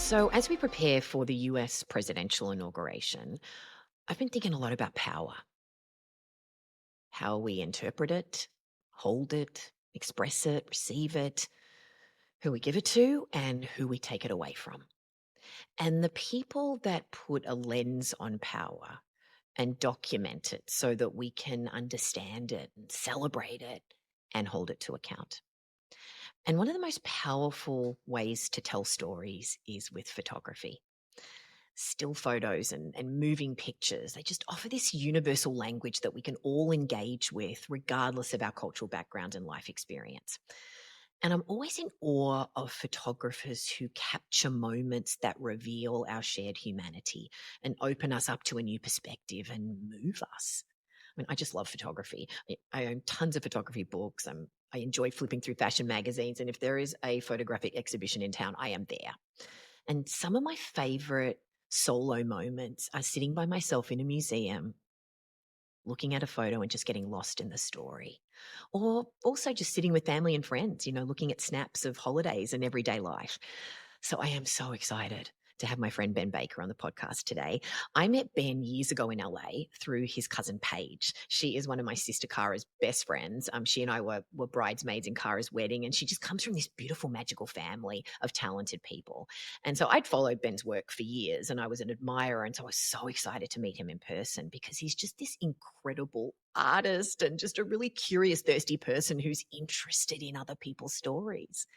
So, as we prepare for the US presidential inauguration, I've been thinking a lot about power, how we interpret it, hold it, express it, receive it, who we give it to, and who we take it away from. And the people that put a lens on power and document it so that we can understand it and celebrate it and hold it to account. And one of the most powerful ways to tell stories is with photography. Still photos and moving pictures. They just offer this universal language that we can all engage with, regardless of our cultural background and life experience. And I'm always in awe of photographers who capture moments that reveal our shared humanity and open us up to a new perspective and move us. I mean, I just love photography. I own tons of photography books. I enjoy flipping through fashion magazines. And if there is a photographic exhibition in town, I am there. And some of my favorite solo moments are sitting by myself in a museum, looking at a photo and just getting lost in the story. Or also just sitting with family and friends, looking at snaps of holidays and everyday life. So I am so excited to have my friend Ben Baker on the podcast today. I met Ben years ago in LA through his cousin Paige. She is one of my sister Kara's best friends. She and I were bridesmaids in Kara's wedding, and she just comes from this beautiful, magical family of talented people. And so I'd followed Ben's work for years, and I was an admirer. And so I was so excited to meet him in person because he's just this incredible artist and just a really curious, thirsty person who's interested in other people's stories.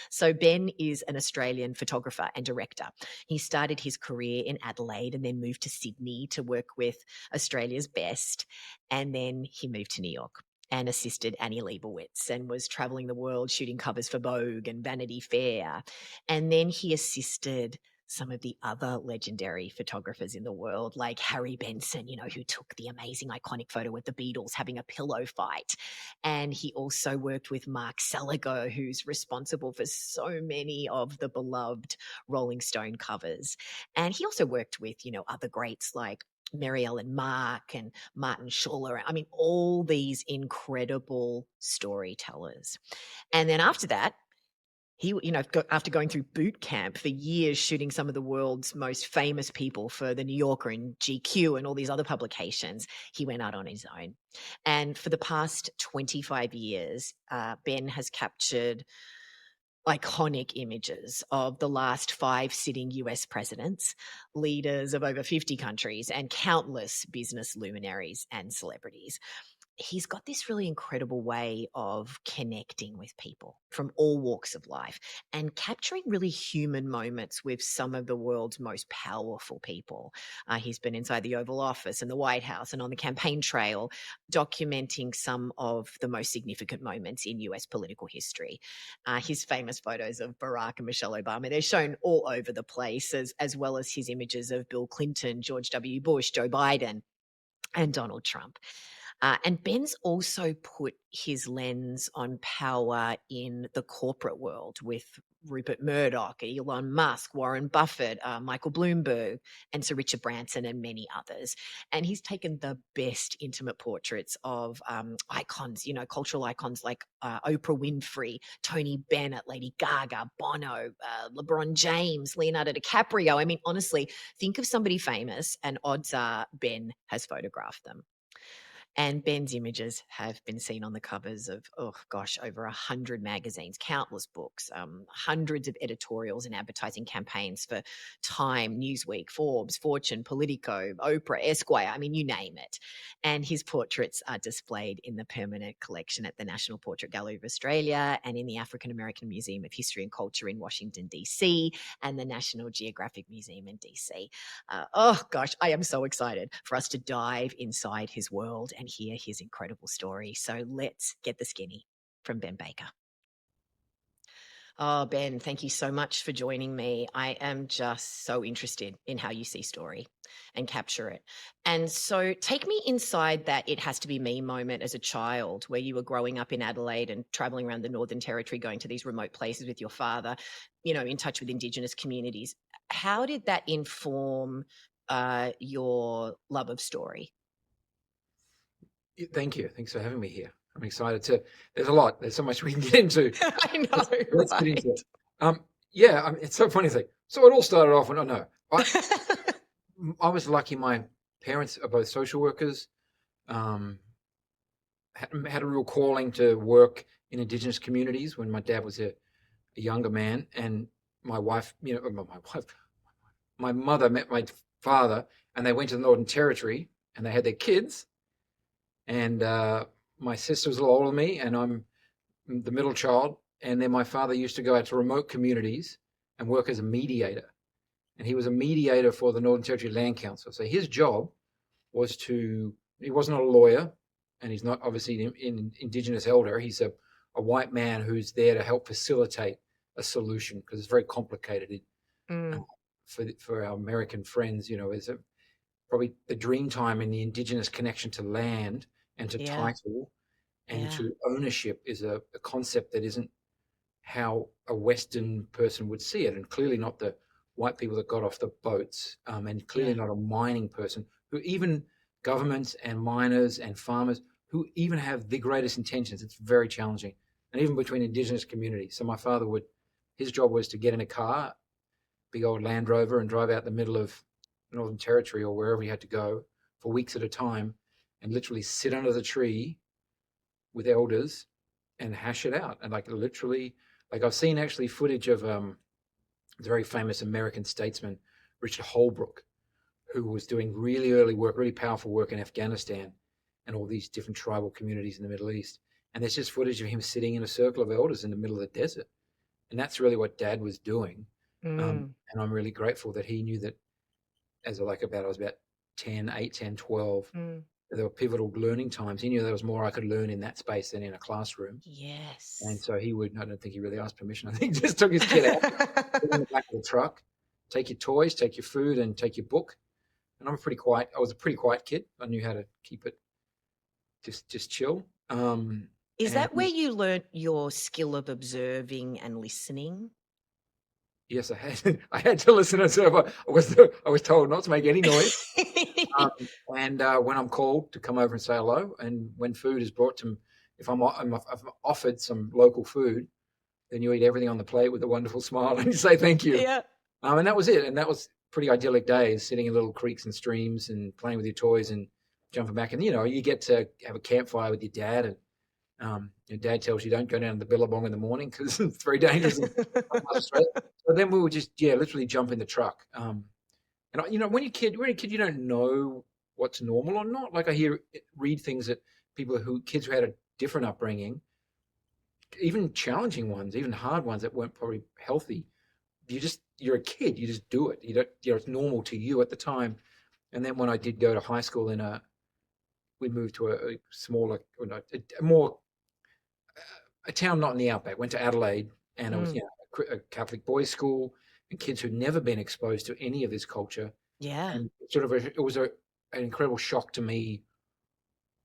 So Ben is an Australian photographer and director. He started his career in Adelaide and then moved to Sydney to work with Australia's best. And then he moved to New York and assisted Annie Leibovitz and was traveling the world shooting covers for Vogue and Vanity Fair. And then he assisted some of the other legendary photographers in the world, like Harry Benson, who took the amazing iconic photo with the Beatles having a pillow fight. And he also worked with Mark Seliger, who's responsible for so many of the beloved Rolling Stone covers. And he also worked with, other greats like Mary Ellen Mark and Martin Schuller. I mean, all these incredible storytellers. And then after that, he, after going through boot camp for years, shooting some of the world's most famous people for the New Yorker and GQ and all these other publications, he went out on his own. And for the past 25 years, Ben has captured iconic images of the last 5 sitting US presidents, leaders of over 50 countries, and countless business luminaries and celebrities. He's got this really incredible way of connecting with people from all walks of life and capturing really human moments with some of the world's most powerful people. He's been inside the Oval Office and the White House and on the campaign trail, documenting some of the most significant moments in US political history. His famous photos of Barack and Michelle Obama, they're shown all over the place, as well as his images of Bill Clinton, George W. Bush, Joe Biden, and Donald Trump. And Ben's also put his lens on power in the corporate world with Rupert Murdoch, Elon Musk, Warren Buffett, Michael Bloomberg, and Sir Richard Branson, and many others. And he's taken the best intimate portraits of icons, cultural icons like Oprah Winfrey, Tony Bennett, Lady Gaga, Bono, LeBron James, Leonardo DiCaprio. I mean, honestly, think of somebody famous, and odds are Ben has photographed them. And Ben's images have been seen on the covers of, over 100 magazines, countless books, hundreds of editorials and advertising campaigns for Time, Newsweek, Forbes, Fortune, Politico, Oprah, Esquire, I mean, you name it. And his portraits are displayed in the permanent collection at the National Portrait Gallery of Australia and in the African American Museum of History and Culture in Washington, D.C., and the National Geographic Museum in D.C. I am so excited for us to dive inside his world and hear his incredible story. So let's get the skinny from Ben Baker. Oh, Ben, thank you so much for joining me. I am just so interested in how you see story and capture it. And so take me inside that it has to be me moment as a child where you were growing up in Adelaide and traveling around the Northern Territory, going to these remote places with your father, in touch with Indigenous communities. How did that inform your love of story? Thank you. Thanks for having me here. I'm excited to. There's a lot. There's so much we can get into. I know, Let's right? get into it. It's so funny. It's like So it all started off when I know I was lucky. My parents are both social workers. Um, had a real calling to work in Indigenous communities when my dad was a younger man, and my wife, my mother met my father, and they went to the Northern Territory, and they had their kids, and my sister was a little older than me, and I'm the middle child, and then my father used to go out to remote communities and work as a mediator, and he was a mediator for the Northern Territory Land Council. So his job was to, he wasn't a lawyer, and he's not obviously an Indigenous elder. He's a white man who's there to help facilitate a solution because it's very complicated. Mm, For our American friends, is probably the dream time in the Indigenous connection to land and to yeah, title and yeah, to ownership is a concept that isn't how a Western person would see it, and clearly not the white people that got off the boats, and clearly yeah, not a mining person who even governments and miners and farmers who even have the greatest intentions. It's very challenging, and even between Indigenous communities. So my father his job was to get in a car, big old Land Rover, and drive out the middle of Northern Territory or wherever he had to go for weeks at a time, and literally sit under the tree with elders and hash it out. And like literally, like I've seen actually footage of the very famous American statesman Richard Holbrooke, who was doing really early work, really powerful work in Afghanistan and all these different tribal communities in the Middle East. And there's just footage of him sitting in a circle of elders in the middle of the desert. And that's really what Dad was doing. mm, And I'm really grateful that he knew that I was about 10, 8, 10, 12. mm. There were pivotal learning times. He knew there was more I could learn in that space than in a classroom. And Yes. so I don't think he really asked permission. I think he just took his kid out, put him in the back of the truck, take your toys, take your food, and take your book. And I was a pretty quiet kid. I knew how to keep it just chill. Is And that where you learnt your skill of observing and listening? yes, I had to listen. So I was told not to make any noise. And when I'm called to come over and say hello, and when food is brought to me, if I'm offered some local food, then you eat everything on the plate with a wonderful smile and you say thank you. Yeah. And that was it. And that was pretty idyllic days, sitting in little creeks and streams and playing with your toys and jumping back. And you get to have a campfire with your dad, and your dad tells you don't go down to the Billabong in the morning because it's very dangerous. So then we would just literally jump in the truck. And when you're a kid, you don't know what's normal or not. Like read things that kids who had a different upbringing, even challenging ones, even hard ones that weren't probably healthy. You're a kid. You just do it. You don't. It's normal to you at the time. And then when I did go to high school, we moved to a smaller, or no, a more a town not in the outback. Went to Adelaide, and it was Mm, a Catholic boys' school, and kids who'd never been exposed to any of this culture. yeah. And it was an incredible shock to me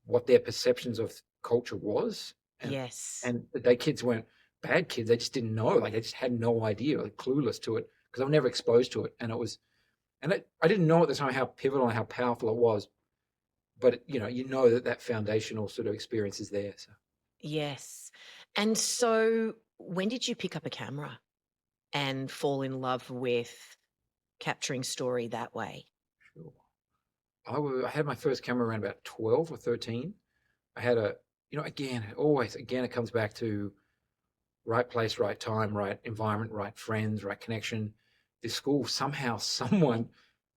what their perceptions of culture was, and Yes. they kids weren't bad kids. They just didn't know. Like they just had no idea, like clueless to it because I was never exposed to it, and I didn't know at the time how pivotal and how powerful it was. But that foundational sort of experience is there. So. Yes. And so when did you pick up a camera and fall in love with capturing story that way? Sure. I had my first camera around about 12 or 13. I had again, it comes back to right place, right time, right environment, right friends, right connection. This school, somehow, someone,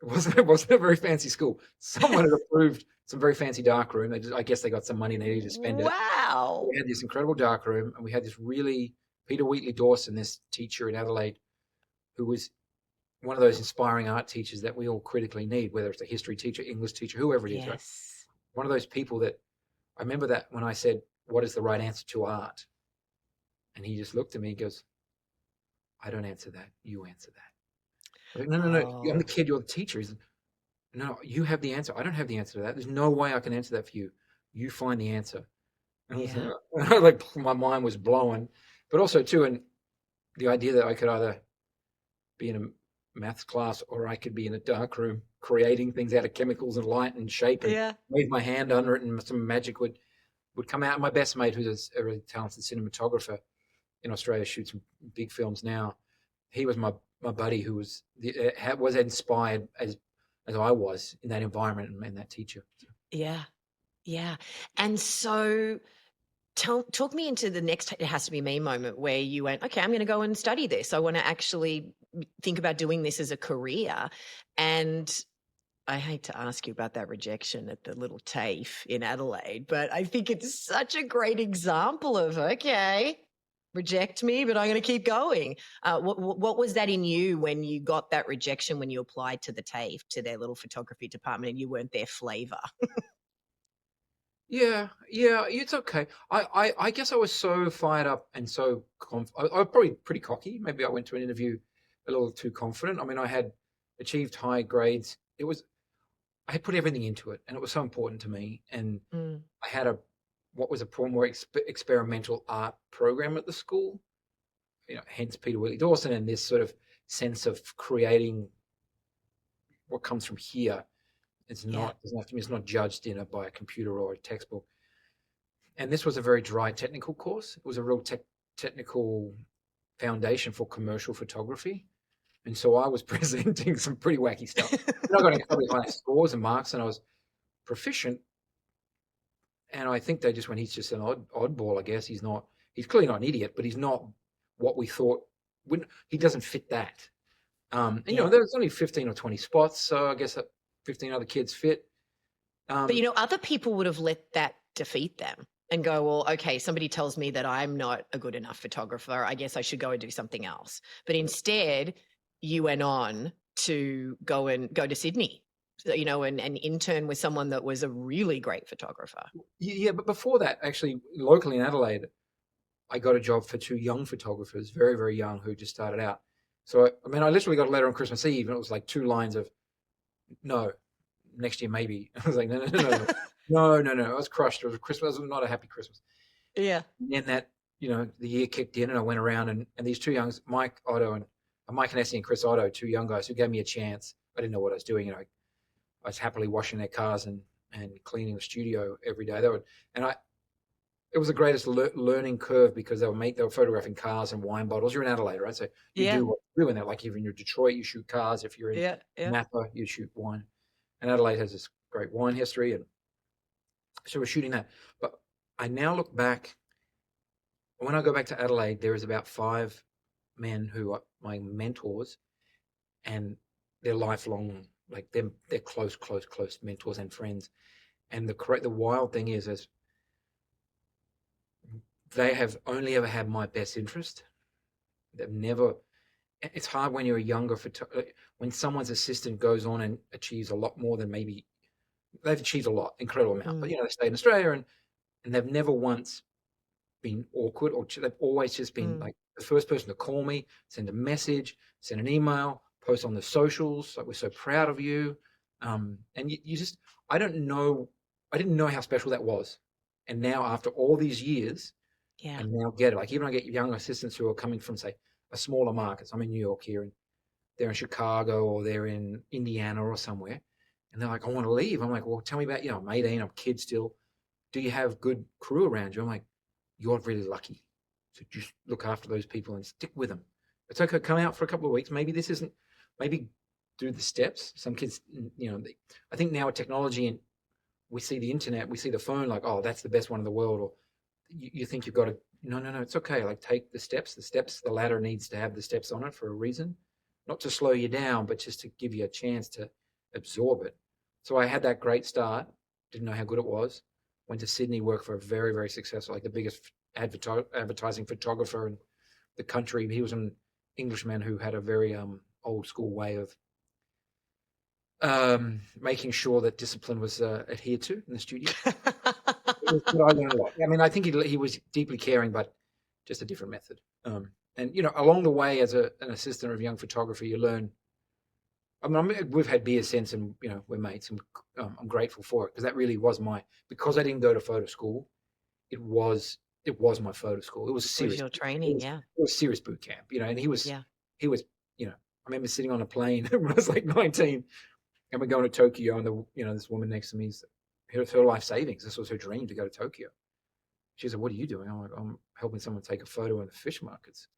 it wasn't a very fancy school. Someone had approved some very fancy dark room. I guess they got some money and they needed to spend it. We Wow. had this incredible dark room, and we had this really Peter Wheatley Dawson, this teacher in Adelaide, who was one of those inspiring art teachers that we all critically need, whether it's a history teacher, English teacher, whoever it is, right? Yes. One of those people that I remember that when I said, "What is the right answer to art?" And he just looked at me and goes, "I don't answer that. You answer that." I was like, "No, no, no. I'm the Oh, kid. You're the teacher." He's like, "No, you have the answer. I don't have the answer to that. There's no way I can answer that for you. You find the answer." And I was yeah. like, my mind was blown. But also too, and the idea that I could either be in a maths class or I could be in a dark room creating things out of chemicals and light and shape and Yeah. wave my hand under it and some magic would come out. My best mate, who's a really talented cinematographer in Australia, shoots big films now. he was my buddy who was was inspired as I was in that environment and that teacher. Yeah. Yeah. And so talk me into the next it has to be me moment where you went, okay, I'm going to go and study this. I want to actually think about doing this as a career. And I hate to ask you about that rejection at the little TAFE in Adelaide, but I think it's such a great example of, okay, reject me, but I'm going to keep going. What was that in you when you got that rejection when you applied to the TAFE, to their little photography department, and you weren't their flavor? Yeah, yeah, it's okay. I guess I was so fired up and so I was probably pretty cocky. Maybe I went to an interview a little too confident. I mean, I had achieved high grades. I had put everything into it, and it was so important to me. And Mm, I had what was a more experimental art program at the school. Hence Peter Willie Dawson and this sort of sense of creating what comes from here. yeah. It's not judged by a computer or a textbook. And this was a very dry technical course. It was a real technical foundation for commercial photography. And so I was presenting some pretty wacky stuff. And I got incredibly high scores and marks, and I was proficient. And I think they just went, he's just an oddball, I guess. He's clearly not an idiot, but he's not what we thought. He doesn't fit that. And, Yeah. there's only 15 or 20 spots. So I guess that 15 other kids fit. But, other people would have let that defeat them and go, well, okay, somebody tells me that I'm not a good enough photographer. I guess I should go and do something else. But instead, you went on to go to Sydney, and intern with someone that was a really great photographer. Yeah, but before that, actually, locally in Adelaide, I got a job for two young photographers, very, very young, who just started out. So, I literally got a letter on Christmas Eve, and it was like 2 lines of, no, next year maybe. I was like, no, no, no, no, no, no, no. I was crushed. It was Christmas. It was not a happy Christmas. Yeah. And then the year kicked in, and I went around, and these two youngs, Mike Hennessy and Chris Otto, two young guys who gave me a chance. I didn't know what I was doing. I was happily washing their cars and cleaning the studio every day. It was the greatest learning curve because they were photographing cars and wine bottles. You're in Adelaide, right? So you Yeah. do what you do in there. Like if you're in Detroit, you shoot cars. If you're in Yeah. Yeah. Napa, you shoot wine. And Adelaide has this great wine history, and so we're shooting that. But I now look back. When I go back to Adelaide, there is about 5 men who are my mentors, and they're lifelong, like they're close mentors and friends. And the wild thing is they have only ever had my best interest. They've never. It's hard when you're a younger when someone's assistant goes on and achieves a lot more than maybe they've achieved a lot, incredible amount. But Mm. they stay in Australia and they've never once been awkward, or they've always just been Mm. like the first person to call me, send a message, send an email, post on the socials. Like, we're so proud of you. And you just, I didn't know how special that was. And now after all these years, Yeah. and now get it. Like even I get young assistants who are coming from, say, a smaller market. So I'm in New York here, and they're in Chicago or they're in Indiana or somewhere, and they're like, I want to leave. I'm like, well, tell me about, I'm 18, I'm a kid still. Do you have good crew around you? I'm like, you're really lucky. So just look after those people and stick with them. It's okay, come out for a couple of weeks. Maybe do the steps. Some kids, I think now with technology and we see the internet, we see the phone, like, oh, that's the best one in the world. Or you think you've got to, no, it's okay. Like take the steps, the ladder needs to have the steps on it for a reason, not to slow you down, but just to give you a chance to absorb it. So I had that great start, didn't know how good it was, went to Sydney, worked for a very, very successful, like the biggest advertising photographer in the country. He was an Englishman who had a very old school way of making sure that discipline was adhered to in the studio. I learned a lot. I think he was deeply caring, but just a different method. And along the way, as an assistant of young photography, you learn. We've had beers since, and we're mates, and I'm grateful for it because that really was because I didn't go to photo school. It was my photo school. It was Was serious. your training? Yeah. It was serious boot camp. And he was. Yeah. I remember sitting on a plane when I was like 19, and we're going to Tokyo, and this woman next to me is her life savings. This was her dream, to go to Tokyo. She said, "What are you doing?" I'm like, "I'm helping someone take a photo in the fish markets."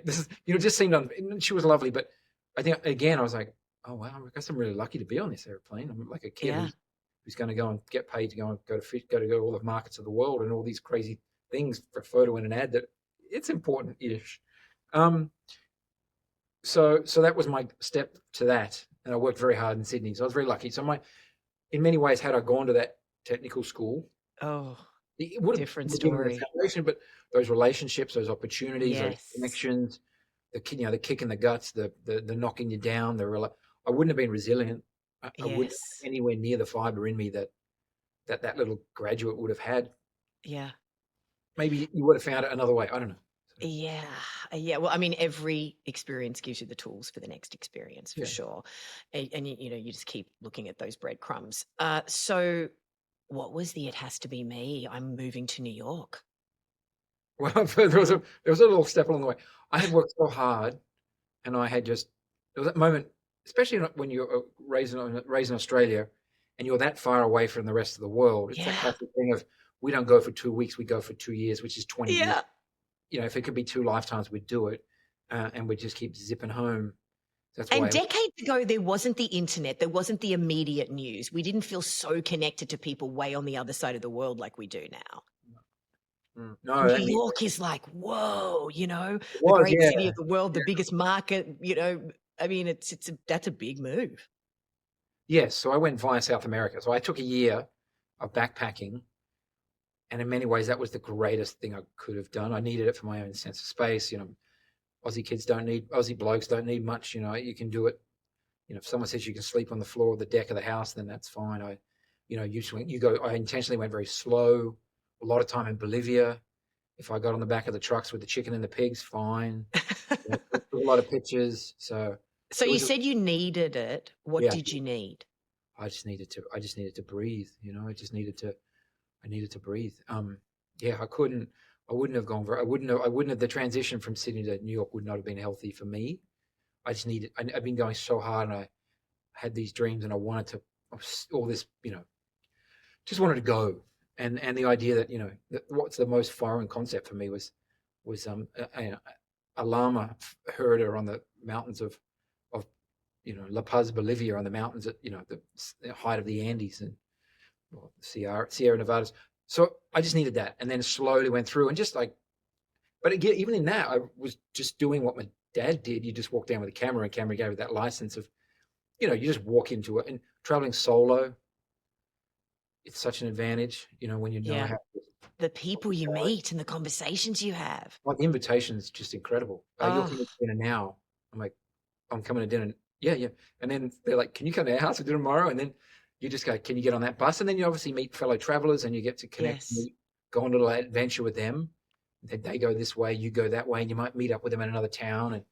this is, it just seemed, she was lovely, but I think, again, I was like, oh, wow, I guess I'm really lucky to be on this airplane. I'm like a kid Yeah. who's going to go and get paid to go and go to all the markets of the world and all these crazy things for a photo and an ad that it's important-ish. So that was my step to that. And I worked very hard in Sydney. So I was very lucky. So in many ways, had I gone to that technical school, Oh, it would have different given me the story. foundation, but those relationships, those opportunities, those Yes. connections, the kick in the guts, the knocking you down, I wouldn't have been resilient. I wouldn't Yes. have anywhere near the fiber in me that little graduate would have had. Yeah. Maybe you would have found it another way. I don't know. Yeah. Yeah. Well, I mean, every experience gives you the tools for the next experience for Yeah. sure. And you just keep looking at those breadcrumbs. So what was the it has to be me? I'm moving to New York. Well, there was a little step along the way. I had worked so hard, and I had just there was that moment, especially when you're raised in Australia, and you're that far away from the rest of the world. It's that Yeah. classic thing of we don't go for 2 weeks, we go for 2 years, which is 20 years. Yeah. If it could be 2 lifetimes, we'd do it, and we'd just keep zipping home. That's And why. decades ago, there wasn't the internet, there wasn't the immediate news. We didn't feel so connected to people way on the other side of the world like we do now. No, New that York is like, whoa, it the was, great yeah, city of the world, the yeah. biggest market, I mean, that's a big move. Yes, so I went via South America. So I took a year of backpacking, and in many ways, that was the greatest thing I could have done. I needed it for my own sense of space. Aussie blokes don't need much. You can do it. If someone says you can sleep on the floor of the deck of the house, then that's fine. I intentionally went very slow. A lot of time in Bolivia. If I got on the back of the trucks with the chicken and the pigs, fine. Took a lot of pictures. So So it you was, said you needed it. What yeah. did you need? I just needed to breathe. I needed to breathe. Yeah, I wouldn't have gone I wouldn't have, the transition from Sydney to New York would not have been healthy for me. I've been going so hard, and I had these dreams, and I wanted to, all this, just wanted to go. And the idea that what's the most foreign concept for me was a llama herder on the mountains of La Paz, Bolivia, on the mountains at the height of the Andes, and Sierra Nevadas. So I just needed that, and then slowly went through, and just like, but again, even in that, I was just doing what my dad did. You just walk down with a camera, and camera gave you that license of, you just walk into it. And traveling solo, it's such an advantage, when you know Yeah. how. The people you meet and the conversations you have. Like, the invitation is just incredible. You're Oh, coming to dinner now. I'm like, I'm coming to dinner. Yeah, yeah. And then they're like, can you come to our house for dinner tomorrow? And then you just go, can you get on that bus? And then you obviously meet fellow travelers, and you get to connect, yes. go on a little adventure with them. They go this way, you go that way, and you might meet up with them in another town.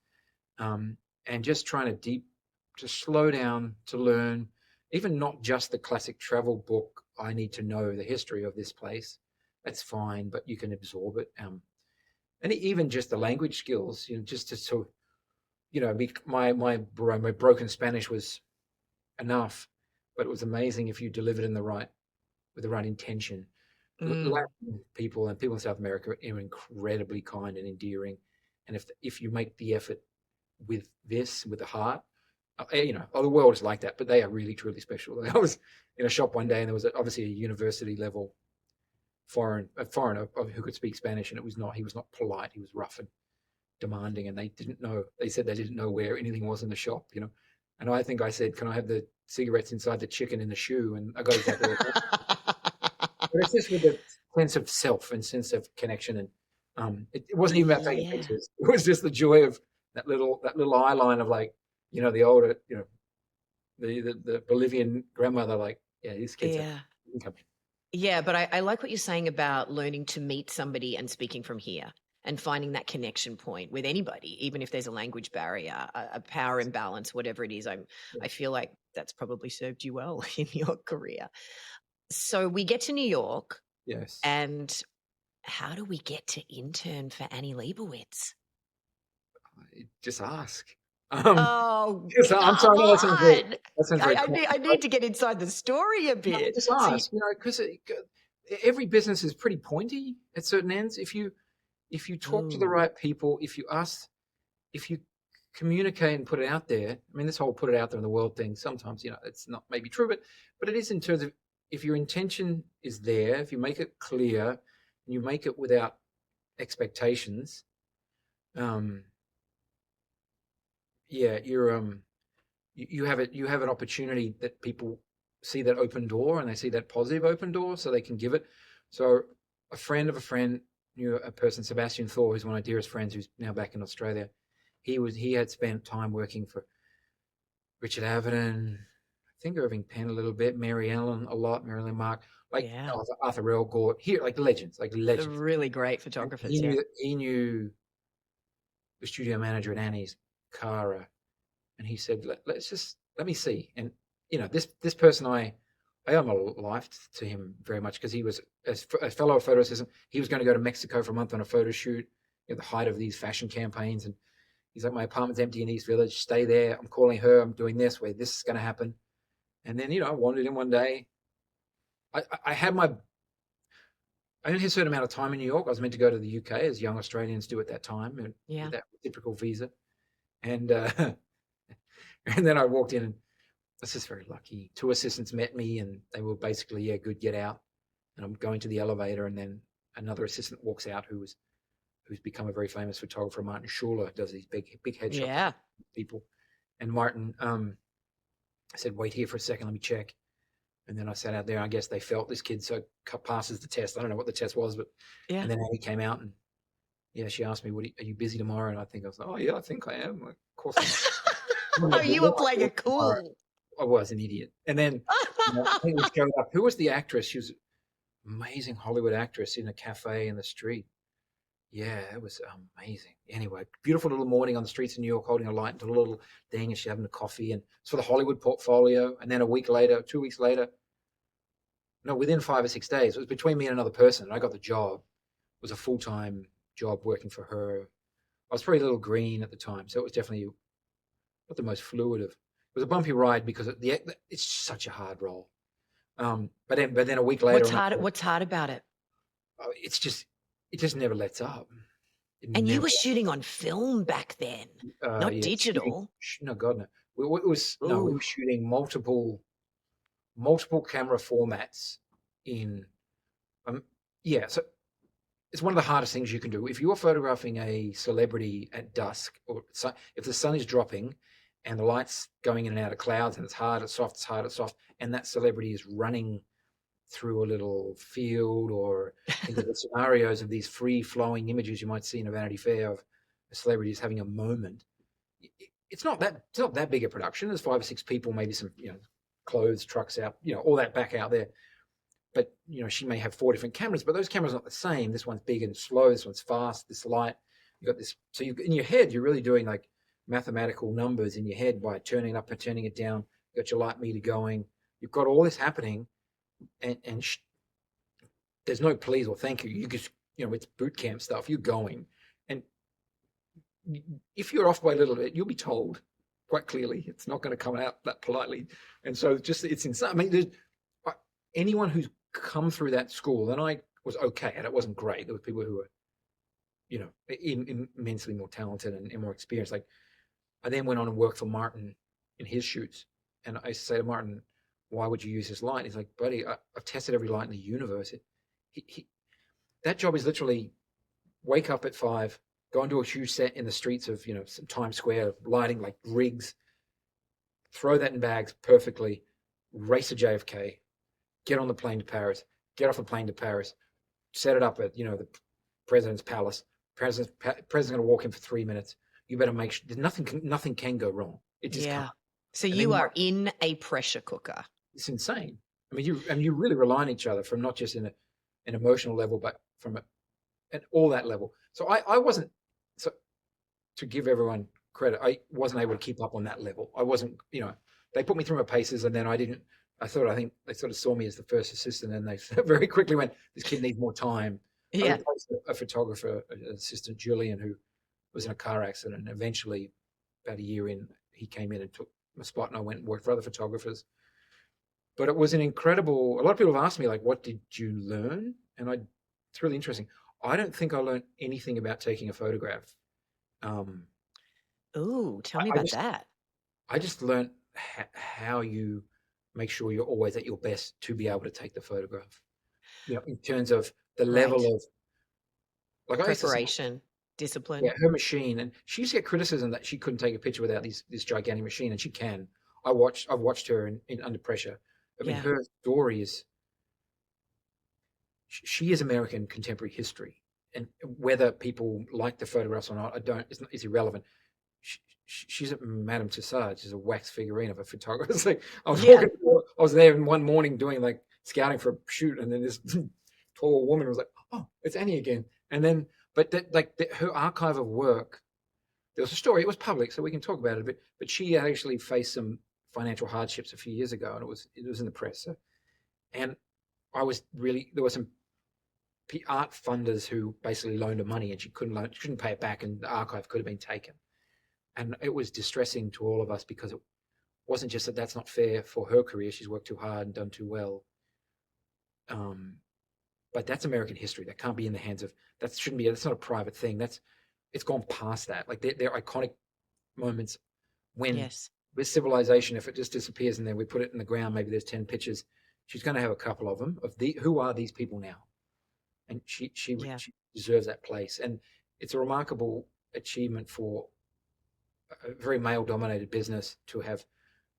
And just trying to slow down, to learn, even not just the classic travel book. I need to know the history of this place. That's fine, but you can absorb it. And even just the language skills, just to sort of, my broken Spanish was enough, but it was amazing if you delivered with the right intention. Mm. Latin people and people in South America are incredibly kind and endearing, and if you make the effort with the heart, the world is like that, but they are really truly special. I was in a shop one day, and there was obviously a university level foreigner who could speak Spanish, and he was not polite. He was rough and demanding, and they said they didn't know where anything was in the shop, and I think I said, can I have the cigarettes inside the chicken in the shoe? And I got exactly what. But it's just with the sense of self and sense of connection, and it wasn't even about taking Yeah. pictures. It was just the joy of that little eye line of, like, the older, the Bolivian grandmother, like, yeah, these kids have Yeah. income. Yeah, but I like what you're saying about learning to meet somebody and speaking from here and finding that connection point with anybody, even if there's a language barrier, a power imbalance, whatever it is. I feel like that's probably served you well in your career. So we get to New York, Yes. and how do we get to intern for Annie Leibovitz? Just ask. Oh, I'm come sorry, no, on. that sounds very I need to get inside the story a no, bit. just So ask, because every business is pretty pointy at certain ends. If you talk to the ooh, right people, if you ask, if you communicate and put it out there, I mean, this whole put it out there in the world thing, sometimes, it's not maybe true, but it is in terms of if your intention is there, if you make it clear and you make it without expectations, um, yeah, you have it, you have an opportunity that people see that open door and they see that positive open door so they can give it. So a friend of a friend knew a person, Sebastian Thor, who's one of my dearest friends, who's now back in Australia. He had spent time working for Richard Avedon, I think Irving Penn a little bit, Mary Ellen a lot, Marilyn Mark, like Yeah. Arthur Elgort, here, like legends, like The legends. really great And photographers, yeah. he knew the studio manager at Annie's, Cara, and he said, let me see. And this person, I owe my life to him very much because he was a fellow photo assistant. He was going to go to Mexico for a month on a photo shoot at the height of these fashion campaigns, and he's like, my apartment's empty in East Village. Stay there. I'm calling her. I'm doing this. Where this is going to happen. And then I wandered in one day. I had I only had a certain amount of time in New York. I was meant to go to the UK as young Australians do at that time, and Yeah. with that typical visa. And and then I walked in, and I was just very lucky. Two assistants met me, and they were basically, yeah, good, get out. And I'm going to the elevator, and then another assistant walks out who's become a very famous photographer, Martin Schuler, does these big headshots Yeah. people. And Martin said, wait here for a second, let me check. And then I sat out there. I guess they felt this kid so passes the test. I don't know what the test was, but Yeah. and then Annie came out, and yeah, she asked me, are you busy tomorrow? And I think I was like, oh yeah, I think I am. Like, of course I am. Oh, you were playing it cool. I was an idiot. And then Annie showed up. Who was the actress? She was an amazing Hollywood actress in a cafe in the street. Yeah, it was amazing. Anyway, beautiful little morning on the streets of New York, holding a light into a little thing, and she's having a coffee. And it's for the Hollywood portfolio. And then a week later, 2 weeks later, no, within 5 or 6 days, it was between me and another person. And I got the job. It was a full-time job working for her. I was probably a little green at the time, so it was definitely not the most fluid of. It was a bumpy ride because it's such a hard role. But then a week later, What's hard about it? it just never lets up. And you were shooting on film back then, not Yeah, digital. no, God, no. We were shooting multiple camera formats in. Yeah, so it's one of the hardest things you can do. If you're photographing a celebrity at dusk, or if the sun is dropping and the light's going in and out of clouds, and it's hard, it's soft, it's hard, it's soft, and that celebrity is running through a little field, or into the scenarios of these free-flowing images you might see in a Vanity Fair of a celebrity is having a moment. It's not that big a production. There's 5 or 6 people, maybe some clothes trucks out, all that back out there. But she may have 4 different cameras, but those cameras are not the same. This one's big and slow. This one's fast. This light. You got this. So in your head, you're really doing like mathematical numbers in your head by turning it up and turning it down. You got your light meter going. You've got all this happening, and there's no please or thank you. You just it's boot camp stuff. You're going, and if you're off by a little bit, you'll be told quite clearly. It's not going to come out that politely, and so it's insane. I mean, there's anyone who's come through that school, and I was okay, and it wasn't great. There were people who were, immensely more talented and more experienced. Like, I then went on and worked for Martin in his shoots, and I say to Martin, "Why would you use this light?" He's like, "Buddy, I've tested every light in the universe." That job is literally wake up at 5, go and do a huge set in the streets of some Times Square, lighting like rigs, throw that in bags perfectly, race to JFK. Get on the plane to Paris, get off the plane to Paris, set it up at, the president's palace. President's going to walk in for 3 minutes. You better make sure nothing can go wrong. It just can't. So you are in a pressure cooker. It's insane. I mean, you really rely on each other from not just in an emotional level, but from at all that level. So I wasn't, so to give everyone credit, I wasn't able to keep up on that level. I wasn't, they put me through my paces, and then I think they sort of saw me as the first assistant, and they very quickly went, this kid needs more time. Yeah. I replaced a photographer, an assistant, Julian, who was in a car accident, and eventually, about a year in, he came in and took my spot, and I went and worked for other photographers. But it was a lot of people have asked me, like, what did you learn? And it's really interesting. I don't think I learned anything about taking a photograph. Ooh, tell me I about just that. I just learned how you make sure you're always at your best to be able to take the photograph. In terms of the Right. level of, like, I used to say, Preparation, yeah, discipline. her machine, and she used to get criticism that she couldn't take a picture without this gigantic machine, and she can. I've watched her in under pressure. I mean, Yeah. her story is she is American contemporary history, and whether people like the photographs or not, I don't. It's irrelevant. She's a Madame Tussauds. She's a wax figurine of a photographer. It's like Yeah. I was there one morning doing like scouting for a shoot, and then this tall woman was like, "Oh, it's Annie again." And then, but her archive of work. There was a story. It was public, so we can talk about it a bit. But she actually faced some financial hardships a few years ago, and it was in the press. So, and I was really there were some art funders who basically loaned her money, and she couldn't pay it back, and the archive could have been taken. And it was distressing to all of us because it wasn't just that that's not fair for her career. She's worked too hard and done too well. Um, but that's American history. That can't be in the hands of, that shouldn't be, that's not a private thing. It's gone past that. Like they're iconic moments when Yes. with civilization, if it just disappears and then we put it in the ground, maybe there's 10 pictures. She's going to have a couple of them who are these people now? And Yeah. she deserves that place. And it's a remarkable achievement for a very male dominated business to have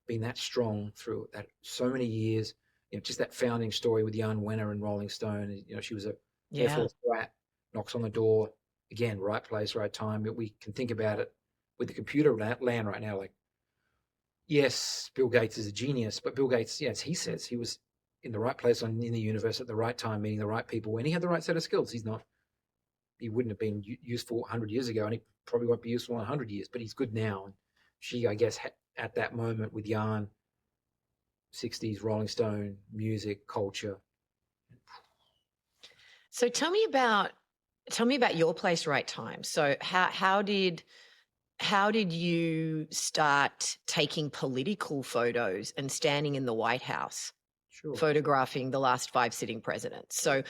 been that strong through that so many years. Just that founding story with Jan Wenner and Rolling Stone. She was a Air Yeah. Force brat, knocks on the door again, right place, right time. We can think about it with the computer land right now. Like, yes, Bill Gates is a genius, but Bill Gates, yes, he says he was in the right place in the universe at the right time, meeting the right people when he had the right set of skills. He wouldn't have been useful 100 years ago, and he probably won't be useful in 100 years, but he's good now. And she, I guess, at that moment with Jan, 60s, Rolling Stone, music, culture. So tell me about your place, right time. So how did you start taking political photos and standing in the White House Sure. photographing the last 5 sitting presidents? So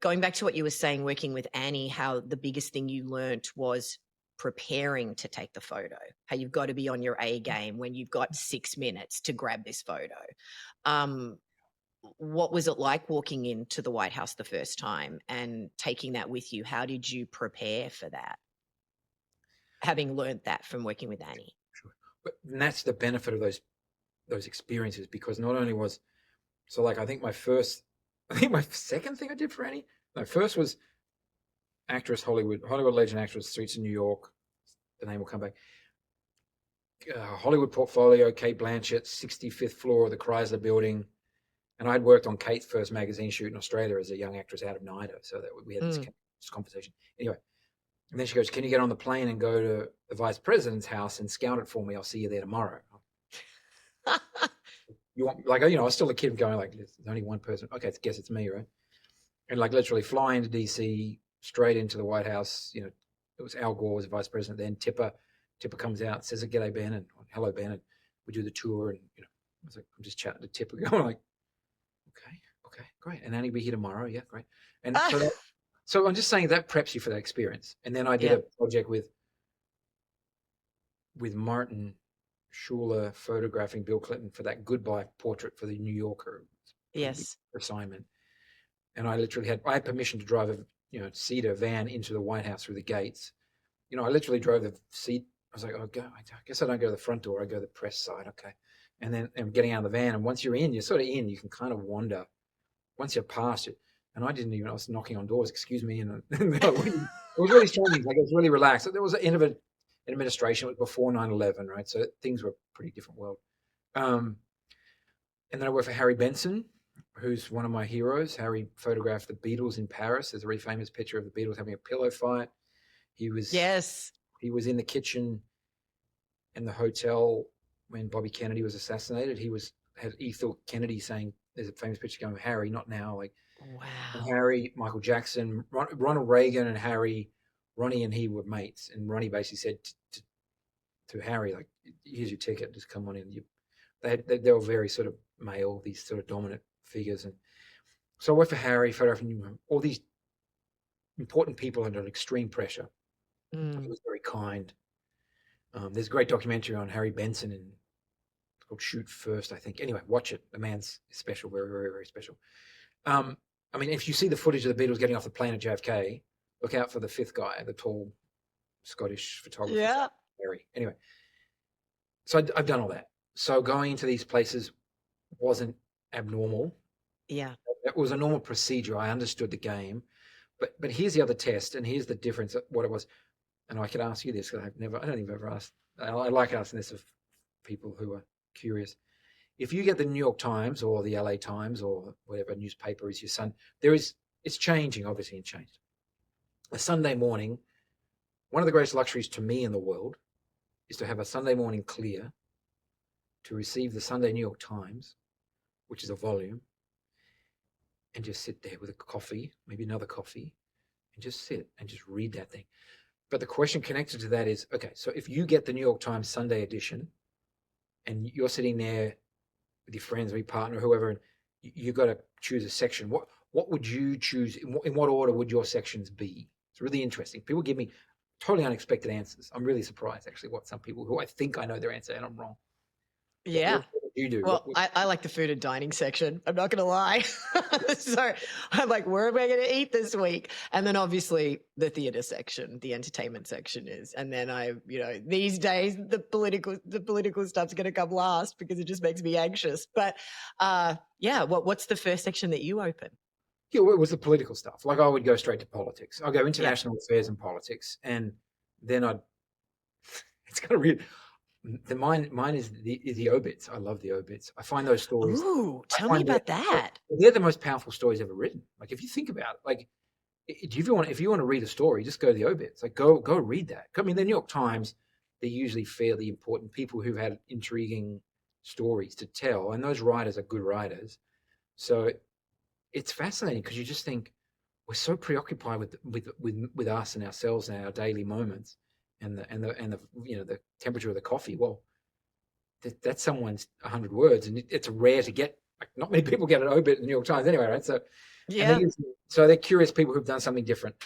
going back to what you were saying, working with Annie, how the biggest thing you learnt was preparing to take the photo, how you've got to be on your A game when you've got 6 minutes to grab this photo. Um, what was it like walking into the White House the first time and taking that with you? How did you prepare for that, having learned that from working with Annie? Sure. But and that's the benefit of those experiences, because not only was, so like I think my second thing I did for Annie, no, first was actress, Hollywood legend actress, Streets in New York. The name will come back. Hollywood portfolio, Kate Blanchett, 65th floor of the Chrysler Building. And I'd worked on Kate's first magazine shoot in Australia as a young actress out of NIDA. So that we had Mm. this conversation. Anyway, and then she goes, "Can you get on the plane and go to the vice president's house and scout it for me? I'll see you there tomorrow." You want, like, I was still a kid going like, "There's only one person. Okay, I guess it's me, right?" And like literally fly into DC, straight into the White House. It was Al Gore was the vice president then. Tipper comes out, says, "G'day, Ben," and "Hello, Ben," and we do the tour. And I was like, I'm just chatting to Tipper, going like, okay, great. And Annie will be here tomorrow. Yeah, great. And so I'm just saying that preps you for that experience. And then I did Yeah. a project with Martin Schuler photographing Bill Clinton for that goodbye portrait for the New Yorker. Pretty big Yes. assignment. And I had permission to drive a cedar van into the White House through the gates. I literally drove the seat. I was like, I guess I don't go to the front door. I go to the press side. Okay. And then I'm getting out of the van. And once you're in, you're sort of in. You can kind of wander. Once you're past it, and I was knocking on doors, excuse me, and it was really strange. Like, it was really relaxed. There was an end of an administration. It was before 9/11, right? So things were a pretty different world. Um, and then I worked for Harry Benson, who's one of my heroes. Harry photographed the Beatles in Paris. There's a really famous picture of the Beatles having a pillow fight. He was Yes. he was in the kitchen in the hotel when Bobby Kennedy was assassinated. Had Ethel Kennedy saying, "There's a famous picture going with Harry, not now." Like, and Wow. Harry, Michael Jackson, Ronald Reagan, and Ronnie and he were mates. And Ronnie basically said to Harry, like, "Here's your ticket. Just come on in." They were very sort of male, these sort of dominant figures. And so I worked for Harry, photographing all these important people under extreme pressure. He Mm. was very kind. There's a great documentary on Harry Benson and it's called Shoot First, I think. Anyway, watch it. The man's special, very, very, very special. I mean, if you see the footage of the Beatles getting off the plane at JFK, look out for the fifth guy, the tall Scottish photographer, Yeah. Harry. Anyway, so I've done all that. So going into these places wasn't abnormal. Yeah. It was a normal procedure. I understood the game. But here's the other test, and here's the difference, what it was. And I could ask you this, because I don't think I've ever asked. I like asking this of people who are curious. If you get the New York Times or the LA Times or whatever newspaper is your son, it's changing, obviously, and changed. A Sunday morning, one of the greatest luxuries to me in the world is to have a Sunday morning clear to receive the Sunday New York Times, which is a volume, and just sit there with a coffee, maybe another coffee, and just sit and just read that thing. But the question connected to that is, okay, so if you get the New York Times Sunday edition and you're sitting there with your friends or your partner or whoever, and you got to choose a section, what would you choose? In what order would your sections be? It's really interesting. People give me totally unexpected answers. I'm really surprised, actually, what some people who I think I know their answer and I'm wrong. Yeah. What would you do? Well, I like the food and dining section. I'm not going to lie. So I'm like, where am I going to eat this week? And then obviously the theater section, the entertainment section is. And then these days the political stuff's going to come last because it just makes me anxious. But what's the first section that you open? Yeah, it was the political stuff. Like I would go straight to politics. I'll go international affairs and politics, and then it's kind of weird. Mine is the obits. I love the obits. I find those stories. Ooh, tell me about that. They're the most powerful stories ever written. Like if you think about it, like if you want to read a story, just go to the obits. Like go read that. I mean, the New York Times, they're usually fairly important people who've had intriguing stories to tell, and those writers are good writers. So it's fascinating because you just think we're so preoccupied with us and ourselves and our daily moments and the temperature of the coffee. Well, that's someone's 100 words, and it's rare to get. Like, not many people get an obit in the New York Times anyway, right? So Yeah. they're curious people who've done something different.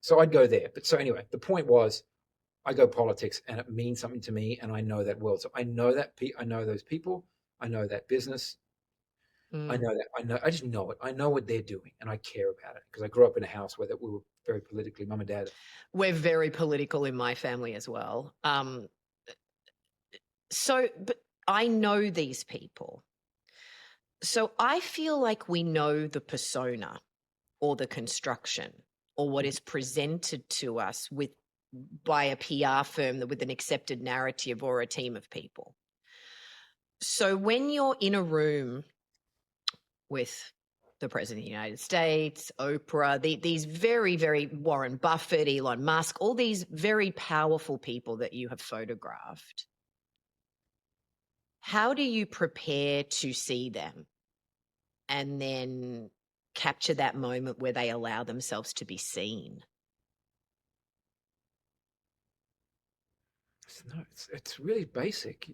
So I'd go there. But so anyway, the point was, I go politics, and it means something to me, and I know that world. So I know I know those people, I know that business. I know that. I just know it. I know what they're doing, and I care about it because I grew up in a house where we were very politically. Mum and dad. We're very political in my family as well. But I know these people. So I feel like we know the persona or the construction or what is presented to us by a PR firm with an accepted narrative or a team of people. So when you're in a room with the President of the United States, Oprah, these very, very Warren Buffett, Elon Musk, all these very powerful people that you have photographed, how do you prepare to see them and then capture that moment where they allow themselves to be seen? No, it's really basic.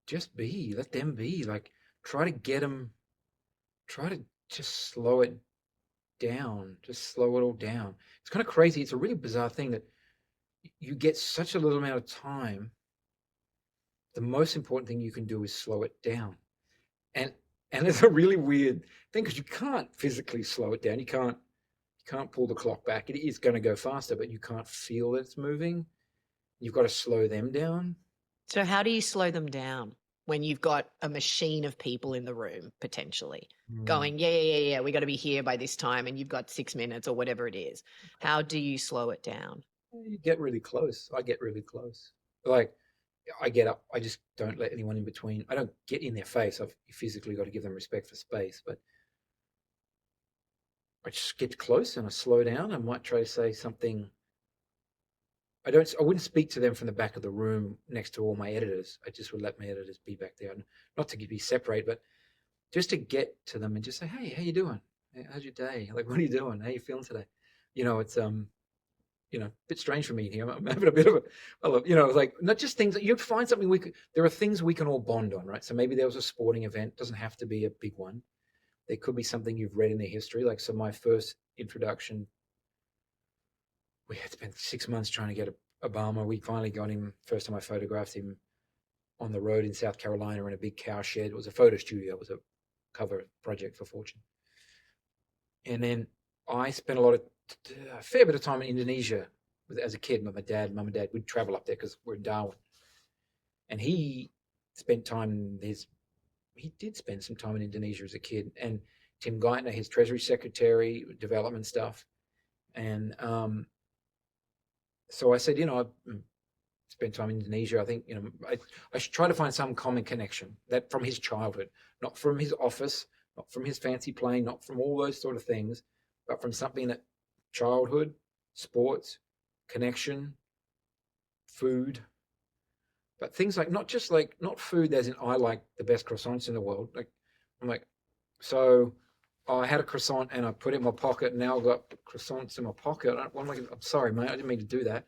Just be. Let them be. Like try to get them. Try to just slow it down. Just slow it all down. It's kind of crazy. It's a really bizarre thing that you get such a little amount of time. The most important thing you can do is slow it down. And it's a really weird thing because you can't physically slow it down. You can't pull the clock back. It is going to go faster, but you can't feel that it's moving. You've got to slow them down. So how do you slow them down when you've got a machine of people in the room potentially going, yeah, we got to be here by this time and you've got 6 minutes or whatever it is? How do you slow it down? You get really close. I get really close. Like I get up. I just don't let anyone in between. I don't get in their face. I've physically got to give them respect for space, but I just get close and I slow down. I might try to say something. I wouldn't speak to them from the back of the room next to all my editors. I just would let my editors be back there, not to be separate, but just to get to them and just say, "Hey, how you doing? How's your day? Like, what are you doing? How you feeling today?" It's a bit strange for me here. I'm having a bit of like not just things that you'd find something there are things we can all bond on, right? So maybe there was a sporting event. It doesn't have to be a big one. There could be something you've read in their history. So my first introduction, we had spent 6 months trying to get Obama. We finally got him. First time I photographed him on the road in South Carolina in a big cow shed. It was a photo studio. It was a cover project for Fortune. And then I spent a fair bit of time in Indonesia as a kid. Mum and dad, we'd travel up there because we're in Darwin. And he did spend some time in Indonesia as a kid. And Tim Geithner, his Treasury Secretary, development stuff. And so I said, I spent time in Indonesia. I think, I should try to find some common connection that from his childhood, not from his office, not from his fancy plane, not from all those sort of things, but from something that childhood, sports, connection, food, but things like not food as in I like the best croissants in the world. So I had a croissant and I put it in my pocket, and now I've got croissants in my pocket. I'm sorry, mate, I didn't mean to do that.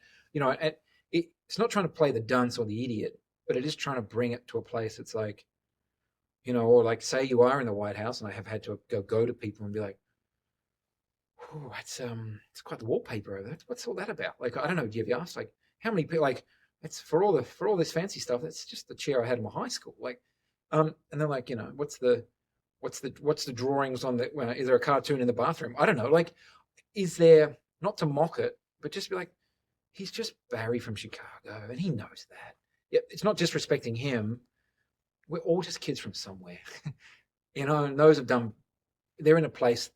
It's not trying to play the dunce or the idiot, but it is trying to bring it to a place that's like, or like say you are in the White House, and I have had to go to people and be like, oh, it's quite the wallpaper over there. What's all that about? Like, I don't know. Do you ever ask like how many people like it's for all this fancy stuff? That's just the chair I had in my high school. Like, and they're like, what's the drawings on the? Is there a cartoon in the bathroom? I don't know. Like, is there, not to mock it, but just be like, he's just Barry from Chicago, and he knows that. Yeah, it's not disrespecting him. We're all just kids from somewhere, and those they're in a place